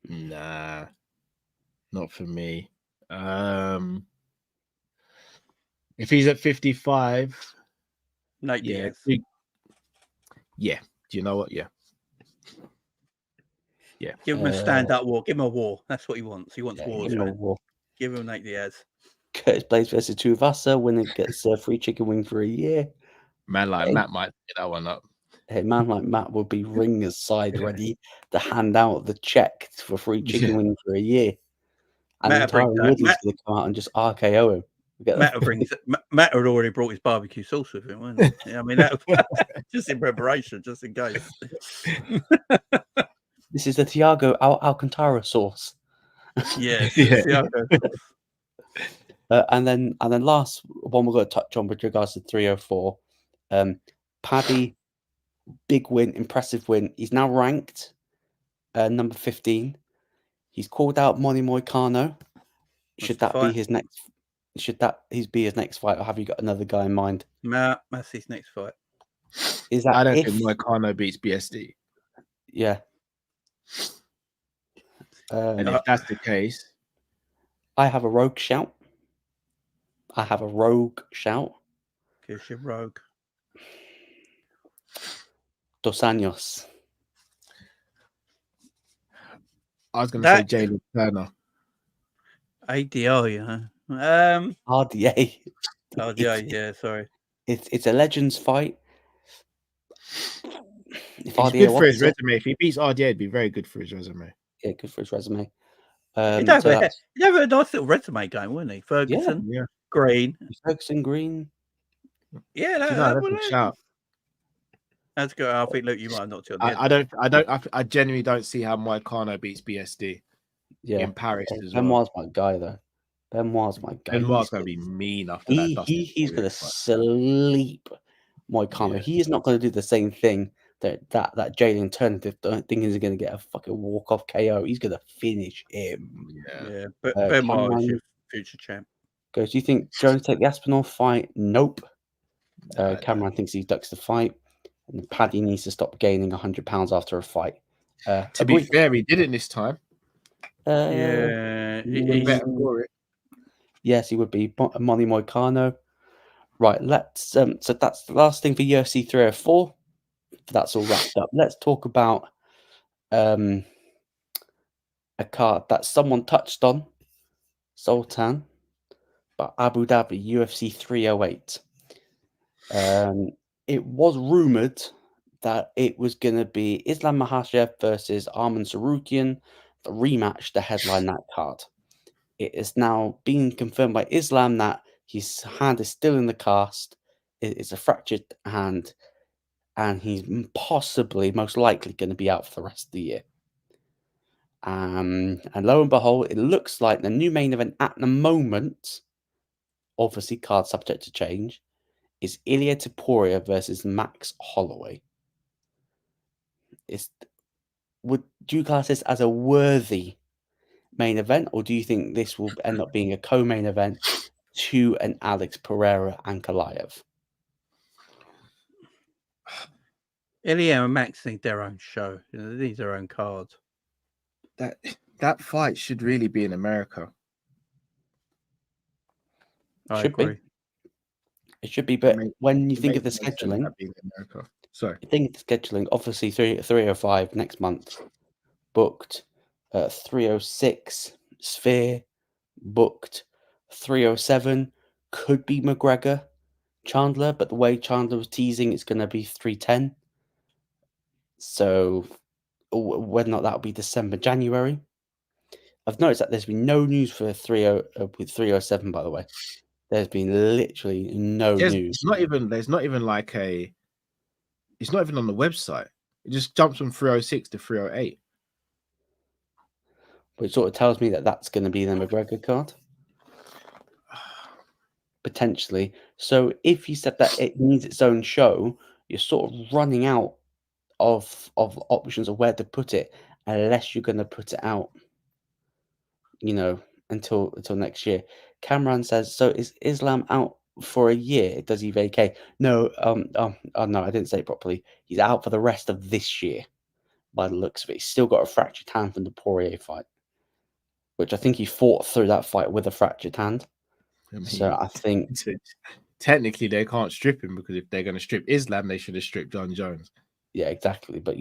Nah, not for me. If he's at 55, Nate Diaz. Yeah. Do you know what? Yeah. Give him a stand-up war. Give him a war. That's what he wants. He wants wars. Give him a war. Give him Nate Diaz. Curtis Blades versus Tuivasa. Winner gets a free chicken wing for a year. Man like Matt might get that one up. Hey, man like Matt would be ringers side ready to hand out the check for free chicken wing for a year. And Matt going to come out and just RKO him. Matt had already brought his barbecue sauce with him, wasn't he? I mean, that just in preparation, just in case. This is the Thiago Alcantara sauce. Yes. And then last one we're going to touch on with regards to 304. Paddy, big win, impressive win. He's now ranked number 15. He's called out Moni Moicano. Should the that be fight? his next? Should that be his next fight, or have you got another guy in mind? Nah, that's his next fight. Is that I don't if? think Moicano beats BSD. Yeah. And if that's the case, I have a rogue shout. Gives you rogue. Dos Anjos. I was going to say Jalen Turner. ADR, you know. RDA. yeah, sorry. It's a legends fight. If It's RDA good for his wants it, resume. If he beats RDA, it'd be very good for his resume. yeah, good for his resume. He'd have a nice little resume going, wouldn't he? Ferguson, Yeah. Green. Ferguson, Green. Yeah, That's a shout. That's good. I think, Luke, you might have knocked it on the head. I genuinely don't see how Moicano beats BSD in Paris as well. Benoit's my guy, though. Benoit's my guy. Benoit's going to be mean after that. He's going to sleep Moicano. Yeah. He is not going to do the same thing that Jalen Turner did. Don't think he's going to get a fucking walk-off KO. He's going to finish him. Yeah, but Benoit is your future champ. Do you think Jones take the Aspinall fight? Nope. Cameron thinks he ducks the fight. And Paddy needs to stop gaining 100 pounds after a fight. To be fair, he didn't this time. He's better for it. Yes, he would be. Molly Moicano. Right, let's. So that's the last thing for UFC 304. That's all wrapped up. Let's talk about a card that someone touched on, Sultan, but Abu Dhabi UFC 308. It was rumored that it was going to be Islam Makhachev versus Arman Sarukian, the rematch to headline that card. It is now being confirmed by Islam that his hand is still in the cast. It's a fractured hand, and he's possibly, most likely, going to be out for the rest of the year. And lo and behold, it looks like the new main event at the moment, obviously card subject to change, is Ilia Topuria versus Max Holloway. Do you class this as a worthy main event, or do you think this will end up being a co-main event to an Alex Pereira and Kalayev? Ilya and Max need their own show. They need their own cards. That fight should really be in America. I agree. It should be, but when you think of the scheduling, sorry, you think of the scheduling. Obviously, 305 next month booked. 306 Sphere booked. 307 could be McGregor Chandler, but the way Chandler was teasing, it's going to be 310. So whether or not that will be December, January. I've noticed that there's been no news for 307, by the way. There's been literally no news. It's not even like it's not even on the website. It just jumps from 306 to 308. But it sort of tells me that that's going to be the McGregor card. Potentially. So if you said that it needs its own show, you're sort of running out of options of where to put it, unless you're going to put it out, until next year. Cameron says, so is Islam out for a year? Does he vacate? No, no, I didn't say it properly. He's out for the rest of this year, by the looks of it. He's still got a fractured hand from the Poirier fight, which I think he fought through that fight with a fractured hand. So I think technically they can't strip him, because if they're going to strip Islam, they should have stripped John Jones. Yeah, exactly. But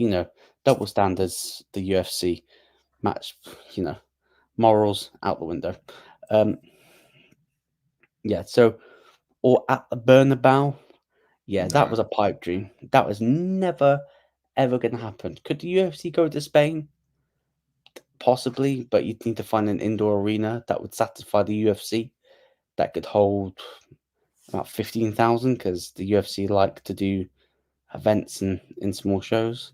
double standards, the UFC match, morals out the window. Yeah, so, or at the Bernabeu, that was a pipe dream. That was never, ever going to happen. Could the UFC go to Spain? Possibly, but you'd need to find an indoor arena that would satisfy the UFC, that could hold about 15,000, because the UFC like to do events in small shows.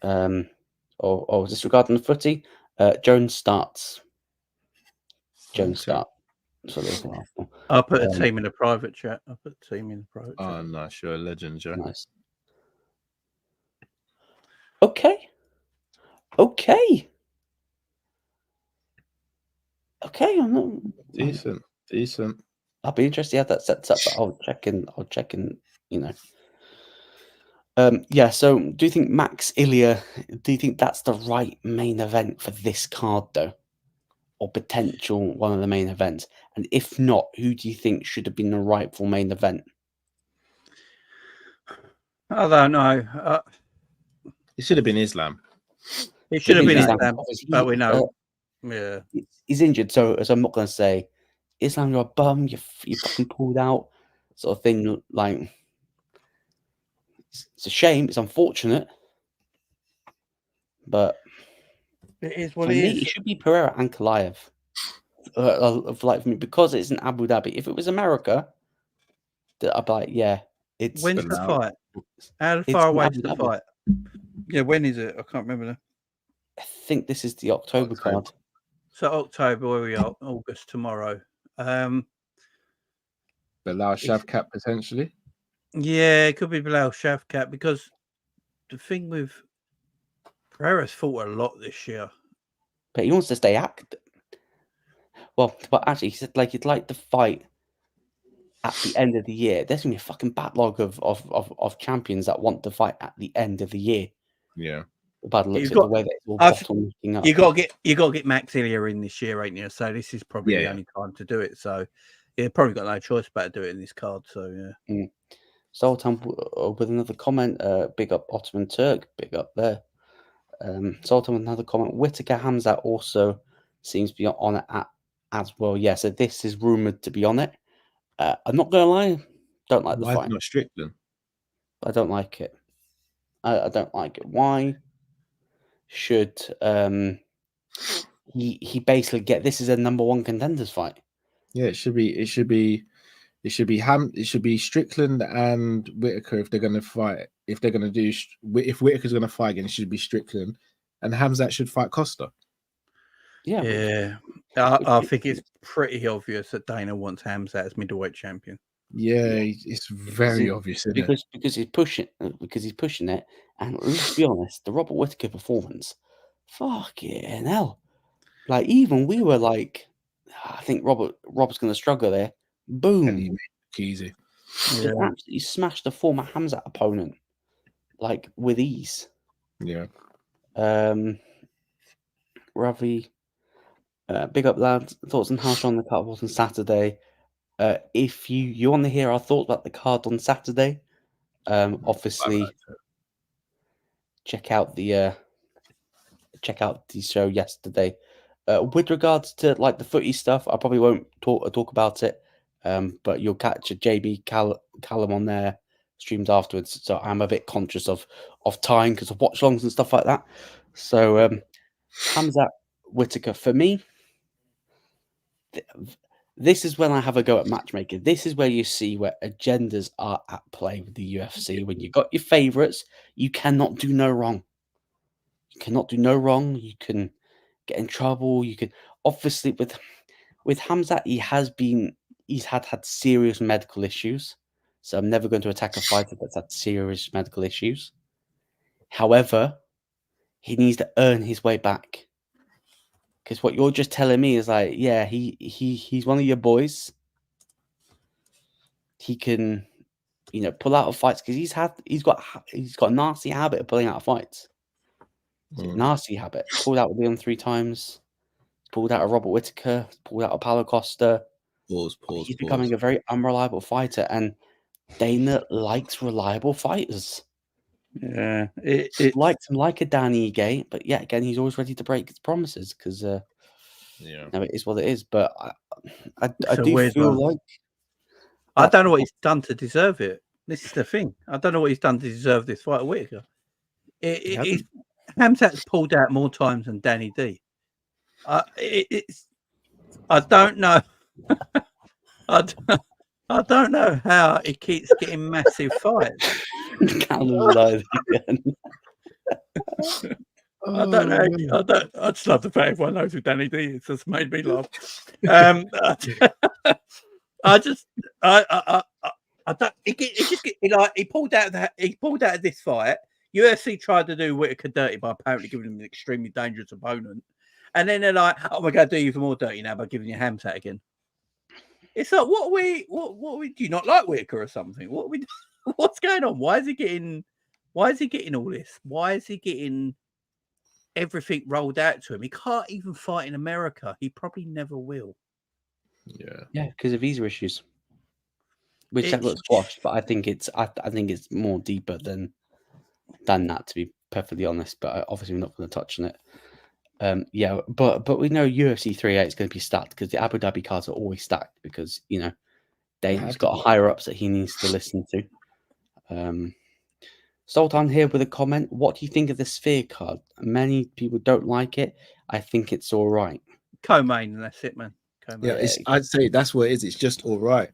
Or disregarding the footy, Jones starts. For a little while. I'll put a team in the private chat. Oh, nice. You're a legend, Joe. Nice. Okay. okay. I'm not Decent. I'll be interested how that sets up, but I'll check in, you know. Yeah, so do you think Max Ilya, do you think that's the right main event for this card though? Or potential one of the main events? And if not, who do you think should have been the rightful main event? I don't know. It should have been Islam. It should have been Islam, Islam, obviously, but we know. Yeah. he's injured, so I'm not going to say, Islam, you're a bum, you fucking pulled out, sort of thing. Like, it's a shame, it's unfortunate, but It is what for it me, is. it should be Pereira and Kalaev. Like for me, because it's in Abu Dhabi. If it was America, I'd be like, yeah, it's. When's the fight? How It's far in away Abu is the Dhabi. fight? Yeah, when is it? I can't remember now. I think this is the October card. So October, where we are, August tomorrow. Bilal Shavkat potentially. Yeah, it could be Bilal Shavkat, because the thing with Pereira's fought a lot this year. But he wants to stay active. Well, but actually, he said like he'd like to fight at the end of the year. There's gonna be a fucking backlog of champions that want to fight at the end of the year. Yeah. By the looks of the way that it's all bottlenecking up. You got to get Max Ilya in this year, ain't you? So this is probably the only time to do it. So yeah, probably got no choice but to do it in this card. So yeah. Sultan with another comment. Big up Ottoman Turk. Big up there. Sultan with another comment. Whittaker Hamzat also seems to be on it as well. Yeah, so this is rumored to be on it. I'm not gonna lie, don't like the fight. Why not Strickland? I don't like it. I don't like it. Why should he basically get this is a number one contenders fight? Yeah, it should be Strickland and Whittaker if they're going to fight. If Whittaker's going to fight again, it should be Strickland, and Hamzat should fight Costa. Yeah, I think it's pretty obvious that Dana wants Hamzat as middleweight champion. Yeah, it's very obvious, isn't because he's pushing it. And let's be honest, the Robert Whittaker performance, fucking hell! Like even we were like, I think Robert's going to struggle there. Boom, and he made it easy. He absolutely smashed the former Hamzat opponent like with ease. Yeah. Ravi, big up lads. Thoughts on how strong the card was on Saturday. If you want to hear our thoughts about the card on Saturday, obviously check out the show yesterday. With regards to like the footy stuff, I probably won't talk about it. But you'll catch a JB Callum on there streams afterwards. So I'm a bit conscious of time because of watch longs and stuff like that. So Hamzat Whittaker for me. This is when I have a go at matchmaking. This is where you see where agendas are at play with the UFC. When you got your favourites, you cannot do no wrong. You cannot do no wrong. You can get in trouble. You can obviously with Hamzat, he's had serious medical issues. So I'm never going to attack a fighter that's had serious medical issues. However, he needs to earn his way back. Because what you're just telling me is like, yeah, he's one of your boys. He can, pull out of fights because he's got a nasty habit of pulling out of fights. Nasty habit. Pulled out with Leon 3 times. Pulled out of Robert Whittaker. Pulled out of Paulo Costa. He's becoming a very unreliable fighter, and Dana likes reliable fighters. Yeah, it likes him like a Danny Gay, but yeah, again, he's always ready to break his promises because, it is what it is. But I do feel like I don't know what he's done to deserve it. This is the thing. I don't know what he's done to deserve this fight a week ago. Hamzat's pulled out more times than Danny D. I don't know. I don't know how he keeps getting massive fights. Callum's live again. I don't know. I just love the fact everyone knows who Danny D is. It's just made me laugh. I don't. He pulled out of this fight. UFC tried to do Whittaker dirty by apparently giving him an extremely dangerous opponent, And then they're like, "Oh, we're going to do you even more dirty now by giving you a ham tat again." It's like, what do you not like Whitaker or something? What's going on? Why is he getting all this? Why is he getting everything rolled out to him? He can't even fight in America. He probably never will. Yeah, because of visa issues, which that got squashed. But I think it's it's more deeper than that, to be perfectly honest. But obviously, we're not going to touch on it. Yeah, but we know UFC 38 is going to be stacked because the Abu Dhabi cards are always stacked because Dave's got higher ups that he needs to listen to. Sultan here with a comment. What do you think of the Sphere card? Many people don't like it. I think it's all right. Co-main, and that's it, man. Yeah, I'd say that's what it is. It's just all right.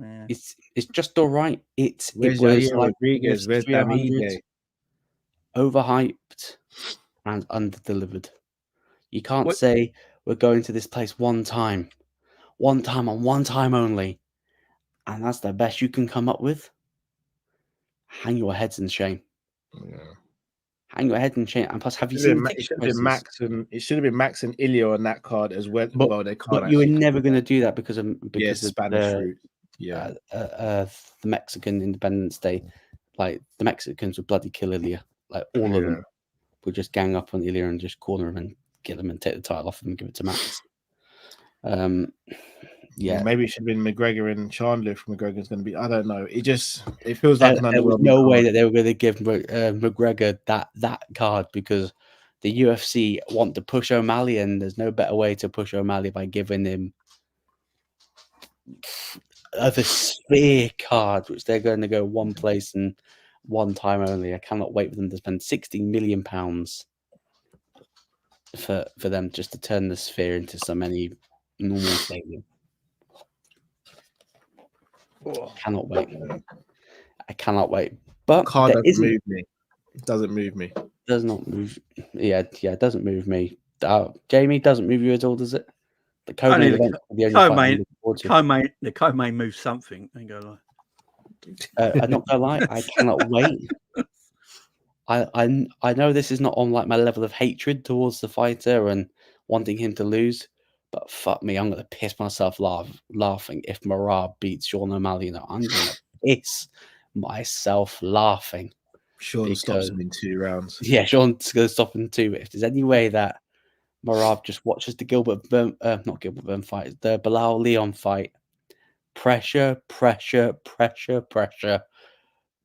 Yeah. It's just all right. It was like Rodriguez, where's Davide? Overhyped and underdelivered. You can't say we're going to this place one time and one time only, and that's the best you can come up with. Hang your heads in shame. Yeah. Hang your head in shame. And plus, have you seen it should have been Max and Ilya on that card as well. But you were never going to do that because of Spanish route. Yeah, the Mexican Independence Day. Like the Mexicans would bloody kill Ilya. Like all of them would just gang up on Ilya and just corner him and kill him and take the title off him and give it to Max. Yeah, maybe it should have been McGregor and Chandler if McGregor's going to be. I don't know. It feels like an there was no way that they were going to give McGregor that card because the UFC want to push O'Malley, and there's no better way to push O'Malley by giving him the Sphere card, which they're going to go one place and one time only. I cannot wait for them to spend £60 million for them just to turn the Sphere into any normal stadium. Cannot wait. I cannot wait. But card doesn't move me. It doesn't move me. Does not move. Yeah, it doesn't move me. Jamie, doesn't move you at all, does it? The co-main event. The co-main moves something. I ain't gonna lie. I'm not gonna lie. I cannot wait. I know this is not on like my level of hatred towards the fighter and wanting him to lose, but fuck me, I'm gonna piss myself laughing if Merab beats Sean O'Malley. I'm gonna piss myself laughing. Sean stops him in 2 rounds. Yeah, Sean's gonna stop in 2. If there's any way that Merab just watches the not Gilbert Burn fight, the Bilal Leon fight, pressure.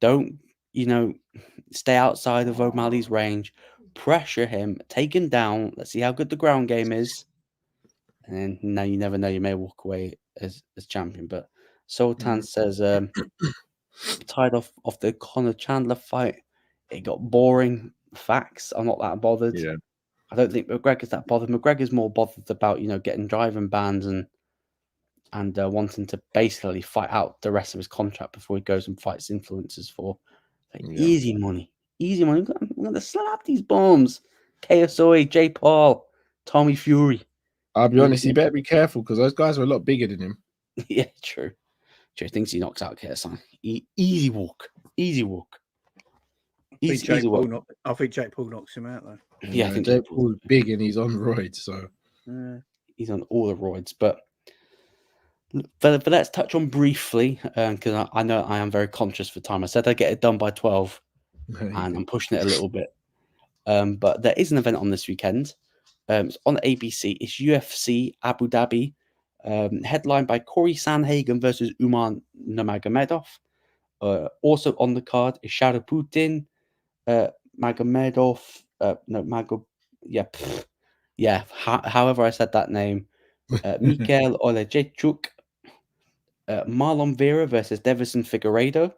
Don't stay outside of O'Malley's range. Pressure him, take him down. Let's see how good the ground game is. And now you never know. You may walk away as champion. But Sultan says, tired off the Conor Chandler fight. It got boring. Facts. I'm not that bothered. Yeah. I don't think McGregor's that bothered. McGregor's more bothered about getting driving bans and wanting to basically fight out the rest of his contract before he goes and fights influencers for easy money. I'm going to slap these bombs. KSI, Jay Paul, Tommy Fury. I'll be honest, you better be careful because those guys are a lot bigger than him. Yeah, true. Joe thinks he knocks out KSI. Easy walk. I think Jake Paul knocks him out though. Yeah, I think Jake Paul's big and he's on roids, so he's on all the roids. But let's touch on briefly because I know I am very conscious for time. I said I'd get it done by 12, and I'm pushing it a little bit. But there is an event on this weekend. It's on ABC. It's UFC Abu Dhabi, headlined by Corey Sandhagen versus Umar Nurmagomedov. Also on the card is Shadow Putin, Magomedov. However I said that name. Mikhail Olejchuk, Marlon Vera versus Davison Figueiredo,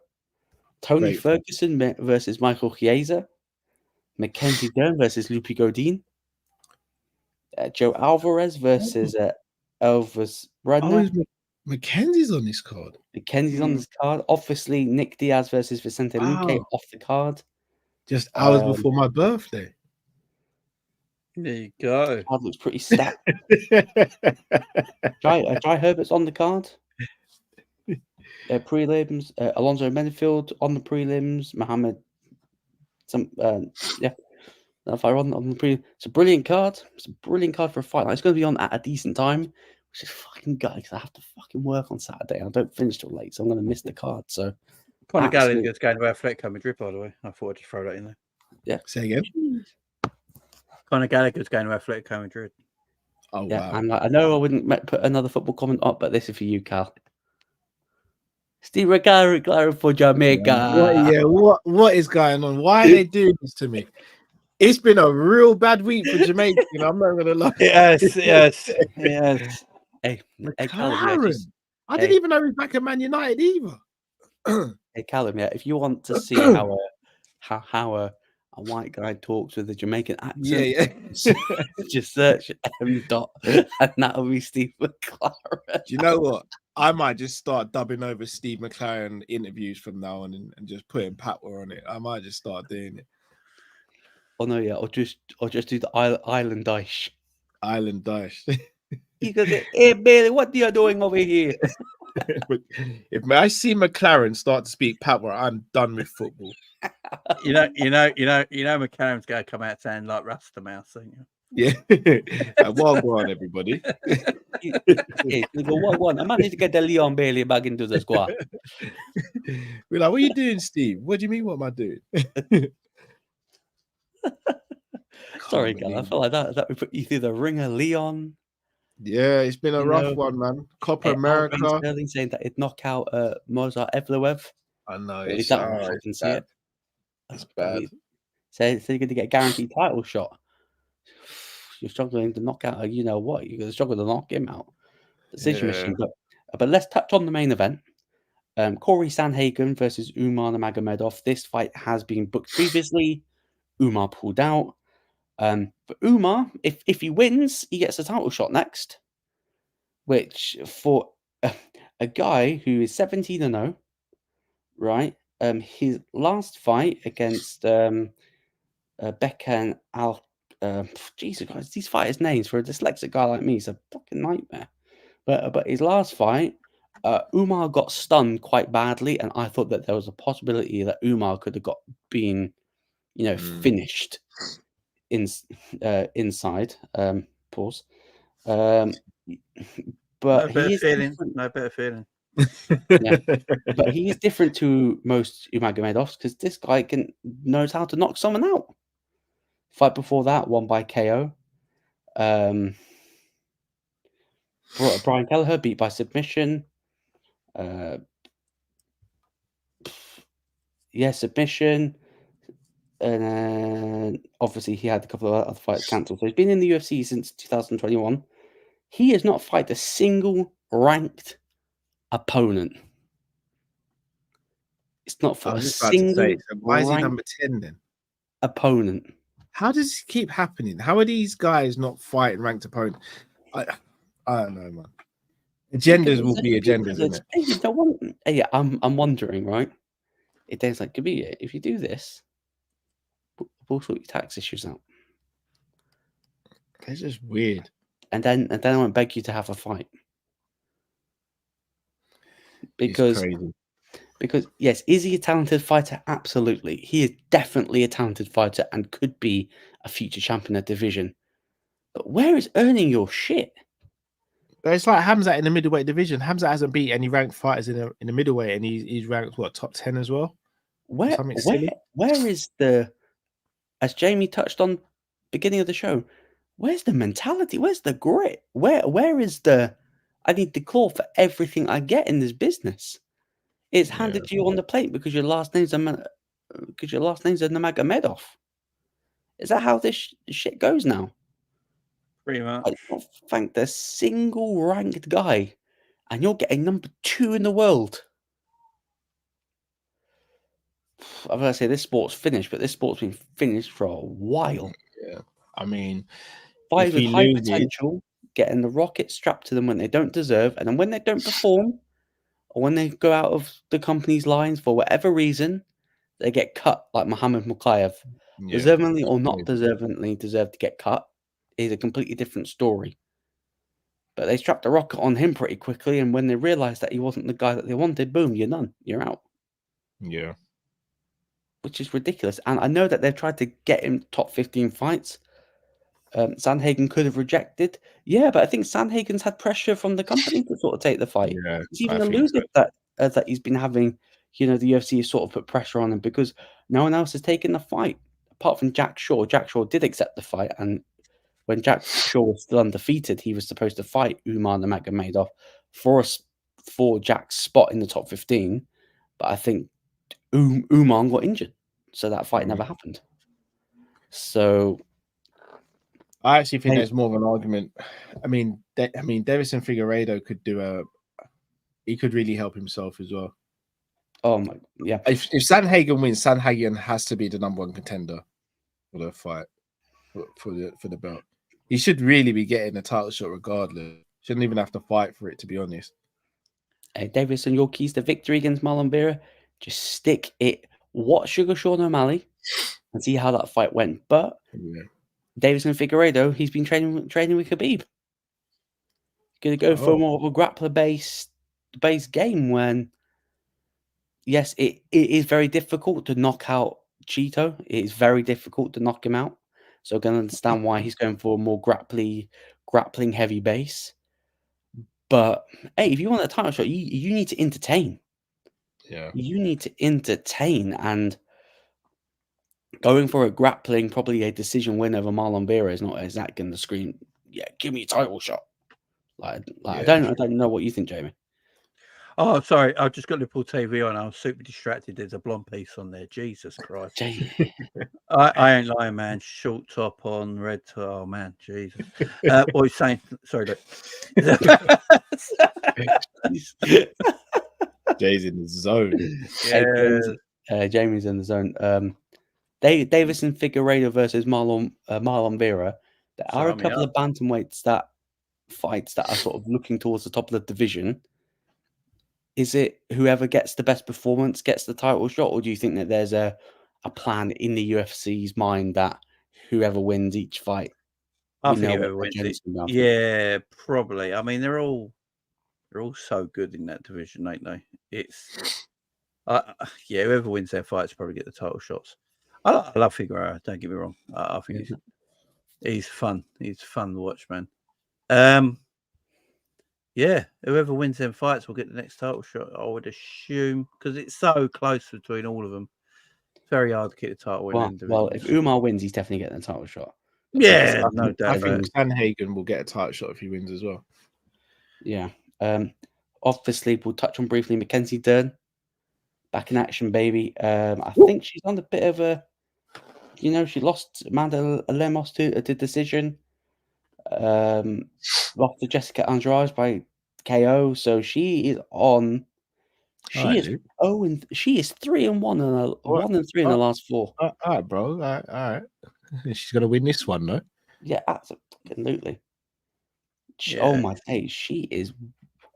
Tony Ferguson versus Michael Chiesa, Mackenzie Dern versus Lupi Godin, Joe Alvarez versus Elvis Redner. Mackenzie's on this card. Mackenzie's on this card. Obviously, Nick Diaz versus Vicente Luque off the card. Just hours before my birthday. There you go. The card looks pretty stacked. Jai Herbert's on the card. Prelims. Alonso Menefield on the prelims. Mohammed. That fight on the pre. It's a brilliant card. It's a brilliant card for a fight. Like, it's going to be on at a decent time, which is fucking good because I have to fucking work on Saturday. I don't finish till late, so I'm going to miss the card. So Conor absolute- Gallagher's going to Atletico Madrid, by the way. I thought I'd just throw that in there. yeah. Say again. Conor Gallagher's going to Atletico Madrid. Oh Yeah, wow. and I know I wouldn't put another football comment up, but this is for you, Cal. Steve McLaren for Jamaica. What is going on? Why are they doing this to me? It's been a real bad week for Jamaica. I'm not gonna lie. Yes. Hey, Callum, McLaren. I didn't even know he was back at Man United either. Hey, Callum, yeah, if you want to see how a white guy talks with a Jamaican accent, just search M. Dot, and that'll be Steve McLaren. Do you know what? I might just start dubbing over Steve McLaren interviews from now on and just putting Patwa on it. I might just start doing it. Oh no, yeah, or just do the Island Dice. Island Dash. He goes, "Hey Bailey, what are you doing over here?" If I see McLaren start to speak Patwa, I'm done with football. You know, McLaren's going to come out saying like Rasta Mouse, ain't you? Yeah. Well done, everybody. Hey, you go, what? I might need to get the Leon Bailey back into the squad. We're like, what are you doing, Steve? What do you mean? What am I doing? Sorry, Cal. I felt like that would put you through the ringer, Leon. Yeah, it's been a rough one, man. Copa America. Sterling saying that it'd knock out Mozart Evloev. I know. Is that I can see it? It's bad. So you're going to get a guaranteed title shot. You're struggling to knock out, you know what? You're going to struggle to knock him out. Decision machine. But let's touch on the main event. Corey Sandhagen versus Umar Nurmagomedov. This fight has been booked previously. Umar pulled out. But Umar, if he wins, he gets a title shot next. Which for a guy who is 17-0, right? His last fight against Bekan Al. Jesus Christ, these fighters' names for a dyslexic guy like me is a fucking nightmare. But his last fight, Umar got stunned quite badly, and I thought that there was a possibility that Umar could have been finished inside. Pause. But no better feeling. Yeah. But he's different to most Nurmagomedovs because this guy knows how to knock someone out. Fight before that, won by KO. Brian Kelleher beat by submission. Submission. And then obviously he had a couple of other fights cancelled. So he's been in the UFC since 2021. He has not fought a single ranked opponent. It's not for a single. Why is he number 10 then? Opponent. How does this keep happening? How are these guys not fighting ranked opponents? I don't know, man. Agendas will be agendas, isn't it? I'm wondering, right? It's like, Kabir, if you do this, we'll sort your tax issues out. It's just weird. And then I won't beg you to have a fight. Because yes, is he a talented fighter? Absolutely. He is definitely a talented fighter and could be a future champion of the division. But where is earning your shit? But it's like Hamzat in the middleweight division. Hamzat hasn't beat any ranked fighters in the middleweight, and he's ranked top 10 as well. Where is the, as Jamie touched on beginning of the show, where's the mentality? Where's the grit? Where is the I need to claw for everything I get in this business? It's handed to you on the plate because your last name's Nurmagomedov. Is that how this shit goes now? Pretty much. I don't think the single ranked guy, and you're getting number 2 in the world. I'm gonna say this sport's finished, but this sport's been finished for a while. Yeah, I mean, fighters with high potential getting the rocket strapped to them when they don't deserve, and then when they don't perform, or when they go out of the company's lines for whatever reason, they get cut, like Muhammad Mukayev. Deservingly or not deservingly deserved to get cut is a completely different story. But they strapped a rocket on him pretty quickly, and when they realized that he wasn't the guy that they wanted, boom, you're done. You're out. Yeah. which is ridiculous. And I know that they've tried to get him top 15 fights. Sandhagen could have rejected. Yeah, but I think Sandhagen's had pressure from the company to sort of take the fight. Yeah, He's even I think alluded so. that he's been having, the UFC has sort of put pressure on him because no one else has taken the fight apart from Jack Shaw. Jack Shaw did accept the fight, and when Jack Shaw was still undefeated, he was supposed to fight Umar Nurmagomedov for Jack's spot in the top 15. But I think Umar got injured, so that fight never happened. So I actually think there's more of an argument. I mean, Davison Figueiredo could he could really help himself as well. Oh my, yeah. If Sandhagen wins, Sandhagen has to be the number one contender for the fight for the belt. He should really be getting a title shot regardless. Shouldn't even have to fight for it, to be honest. Hey, Davison, your keys to victory against Marlon Vera, just stick it. Watch Sugar Sean O'Malley and see how that fight went. But Davison Figueiredo, he's been training with Khabib. Going to go for more of a grappler-based game when, yes, it is very difficult to knock out Cheeto. It is very difficult to knock him out. So I'm going to understand why he's going for a more grappling heavy base. But hey, if you want a title shot, you need to entertain. Yeah. You need to entertain, and going for a grappling, probably a decision win over Marlon Vera is not exactly going to scream, yeah, give me a title shot. Like I don't know what you think, Jamie. Oh, I'm sorry. I've just got Liverpool TV on. I was super distracted. There's a blonde piece on there. Jesus Christ. I ain't lying, man. Short top on, red top. Oh, man. Jesus. What he's saying. Sorry, look. Jay's in the zone. Yeah. Jamie's in the zone. Davison Figueiredo versus Marlon Vera. There are a couple of bantamweights fights that are sort of looking towards the top of the division. Is it whoever gets the best performance gets the title shot, or do you think that there's a plan in the UFC's mind that whoever wins each fight? I think whoever wins it. Yeah, probably. I mean, they're all so good in that division, ain't they? It's whoever wins their fights probably get the title shots. I love Figueiredo. Don't get me wrong. I think he's fun. He's fun to watch, man. Yeah, whoever wins them fights will get the next title shot, I would assume, because it's so close between all of them. It's very hard to get the title win. Well, if Umar wins, he's definitely getting the title shot. Yeah, no doubt. I think Sandhagen will get a title shot if he wins as well. Yeah. Obviously, we'll touch on briefly Mackenzie Dern. Back in action, baby. I think she's on a bit of a, she lost Amanda Lemos to a decision. Lost to Jessica Andrade by KO, so she is on. She is 3-1 and 1-3 in the last 4. All right, bro. All right. She's gonna win this one, though. Yeah, absolutely. Oh my days, she is.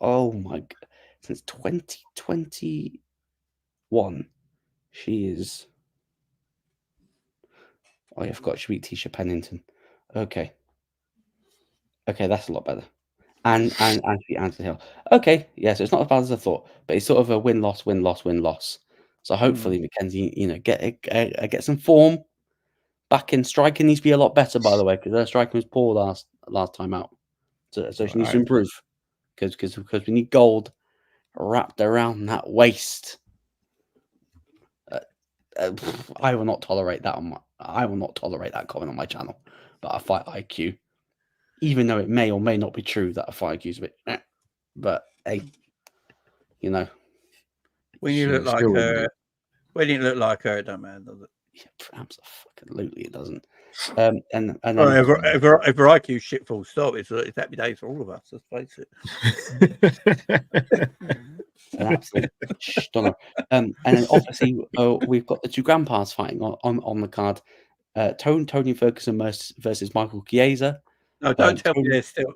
Oh my god, since 2021, she is. Oh, I forgot she beat Tisha Pennington. Okay, that's a lot better. And she beat Anthony Hill. Okay, yeah, so it's not as bad as I thought, but it's sort of a win-loss. So hopefully Mackenzie, get some form back in. Striking needs to be a lot better, by the way, because her striking was poor last time out. So she needs to improve because we need gold wrapped around that waist. I will not tolerate that I will not tolerate that comment on my channel. But a fight IQ, even though it may or may not be true that a fight IQ is a bit, but hey, when you look like her, it don't matter, does it? Yeah, absolutely, it doesn't. And then if her IQ shit full stop, it's happy days for all of us. Let's face it. An absolute stunner. And then obviously we've got the two grandpas fighting on the card. Tony Ferguson versus Michael Chiesa. No, don't tell me there's still.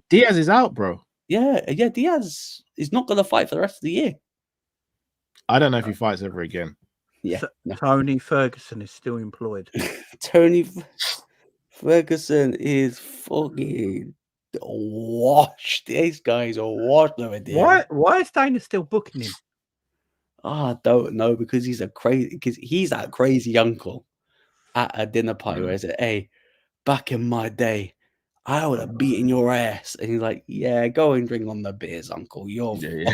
Diaz is out, bro. Yeah, Diaz is not going to fight for the rest of the year. I don't know if he fights ever again. Yeah, Tony Ferguson is still employed. Tony Ferguson is fucking washed. These guys are washed over there. Why is Dana still booking him? I don't know, because he's that crazy uncle at a dinner party where he said, "Hey, back in my day, I would have beaten your ass." And he's like, "Yeah, go and drink on the beers, uncle. You're Yeah.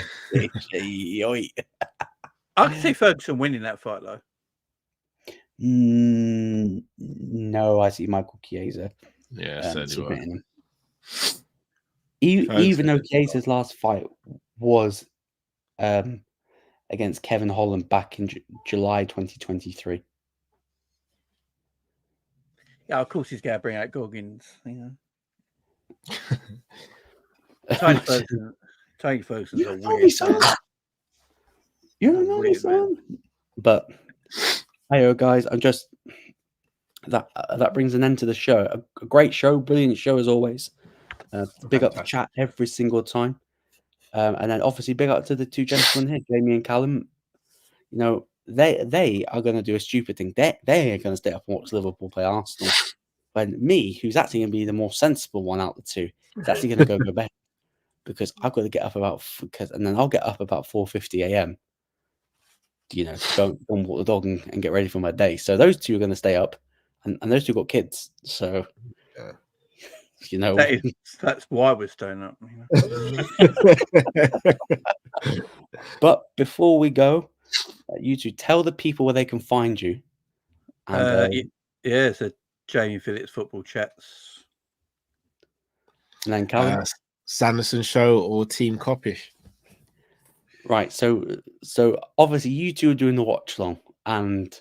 I can see Ferguson winning that fight, though. No, I see Michael Chiesa Yeah, so do I. submitting him. Even though Chiesa's last fight was against Kevin Holland back in July 2023. Yeah, of course he's going to bring out Goggins. You know, Tony Ferguson's a weird man. You don't know me, son. But hey, guys, I'm just that brings an end to the show. A great show, brilliant show as always. Big up the chat every single time, and then obviously big up to the two gentlemen here, Jamie and Callum. You know, they are going to do a stupid thing. They are going to stay up and watch Liverpool play Arsenal. When me, who's actually going to be the more sensible one out of the two, is actually going to go to bed, because I've got to get up and then I'll get up about 4:50 a.m. You know, go and walk the dog and get ready for my day. So those two are going to stay up, and those two got kids. So, you know, that's why we're staying up. But before we go, you two tell the people where they can find you. And, it's a Jamie Phillips Football Chats. And then Callum, Sanderson Show or Team Coppish. Right. So obviously you two are doing the watch long, and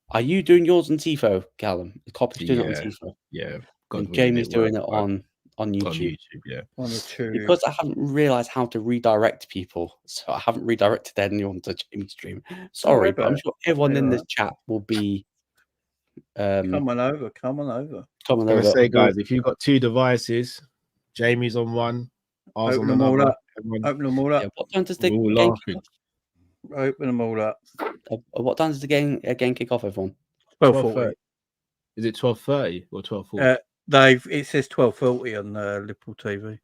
are you doing yours on Tifo, Callum? Is Coppish doing it on Tifo? Yeah. And Jamie's doing it on YouTube. On YouTube, yeah. On the two. Because I haven't realised how to redirect people, so I haven't redirected anyone to Jamie's stream. Sorry, but I'm sure everyone in this chat will be. Come on over. I'm gonna say, guys, if you've got two devices, Jamie's on one, ours on another. Open them all up. Yeah, what time does the game kick off? Open them all up. What time does the game kick off, everyone? 12:40. Is it 12:30 or 12:40? It says 12:40 on Liverpool TV.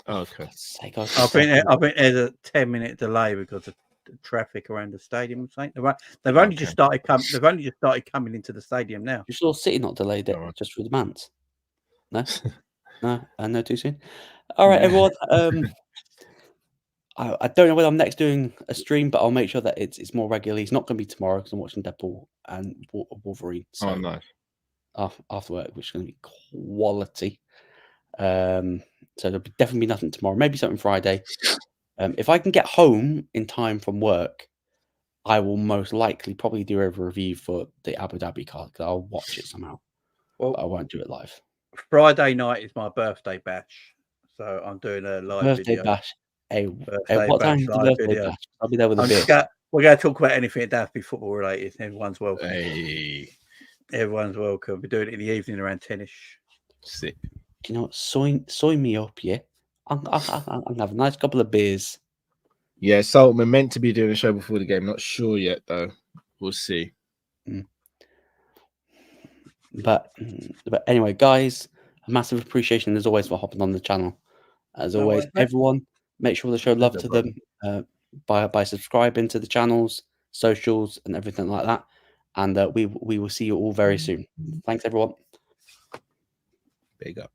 Oh, okay. I think there's a 10-minute delay because of the traffic around the stadium. They've only just started coming. They've only just started coming into the stadium now. You saw City not delayed it just for the Mans? No, no, too soon. All right, everyone. I don't know whether I'm next doing a stream, but I'll make sure that it's more regularly. It's not going to be tomorrow because I'm watching Deadpool and Wolverine. So nice. After work, which is going to be quality. So there'll definitely be nothing tomorrow. Maybe something Friday. If I can get home in time from work, I will most likely probably do a review for the Abu Dhabi card because I'll watch it somehow. Well, but I won't do it live. Friday night is my birthday bash, so I'm doing a live birthday video. Bash. Hey, what time is the birthday video. bash? I'll be there with a beer. We're going to talk about anything that has to be football related. Everyone's welcome. Hey. Everyone's welcome. We're doing it in the evening around 10ish. Sick. You know what? Soy me up, yeah. I'll have a nice couple of beers. Yeah, so we're meant to be doing a show before the game. Not sure yet, though. We'll see. But anyway, guys, a massive appreciation as always for hopping on the channel. As always, everyone, make sure to show love to them by subscribing to the channels, socials, and everything like that. And we will see you all very soon. Thanks, everyone. Big up.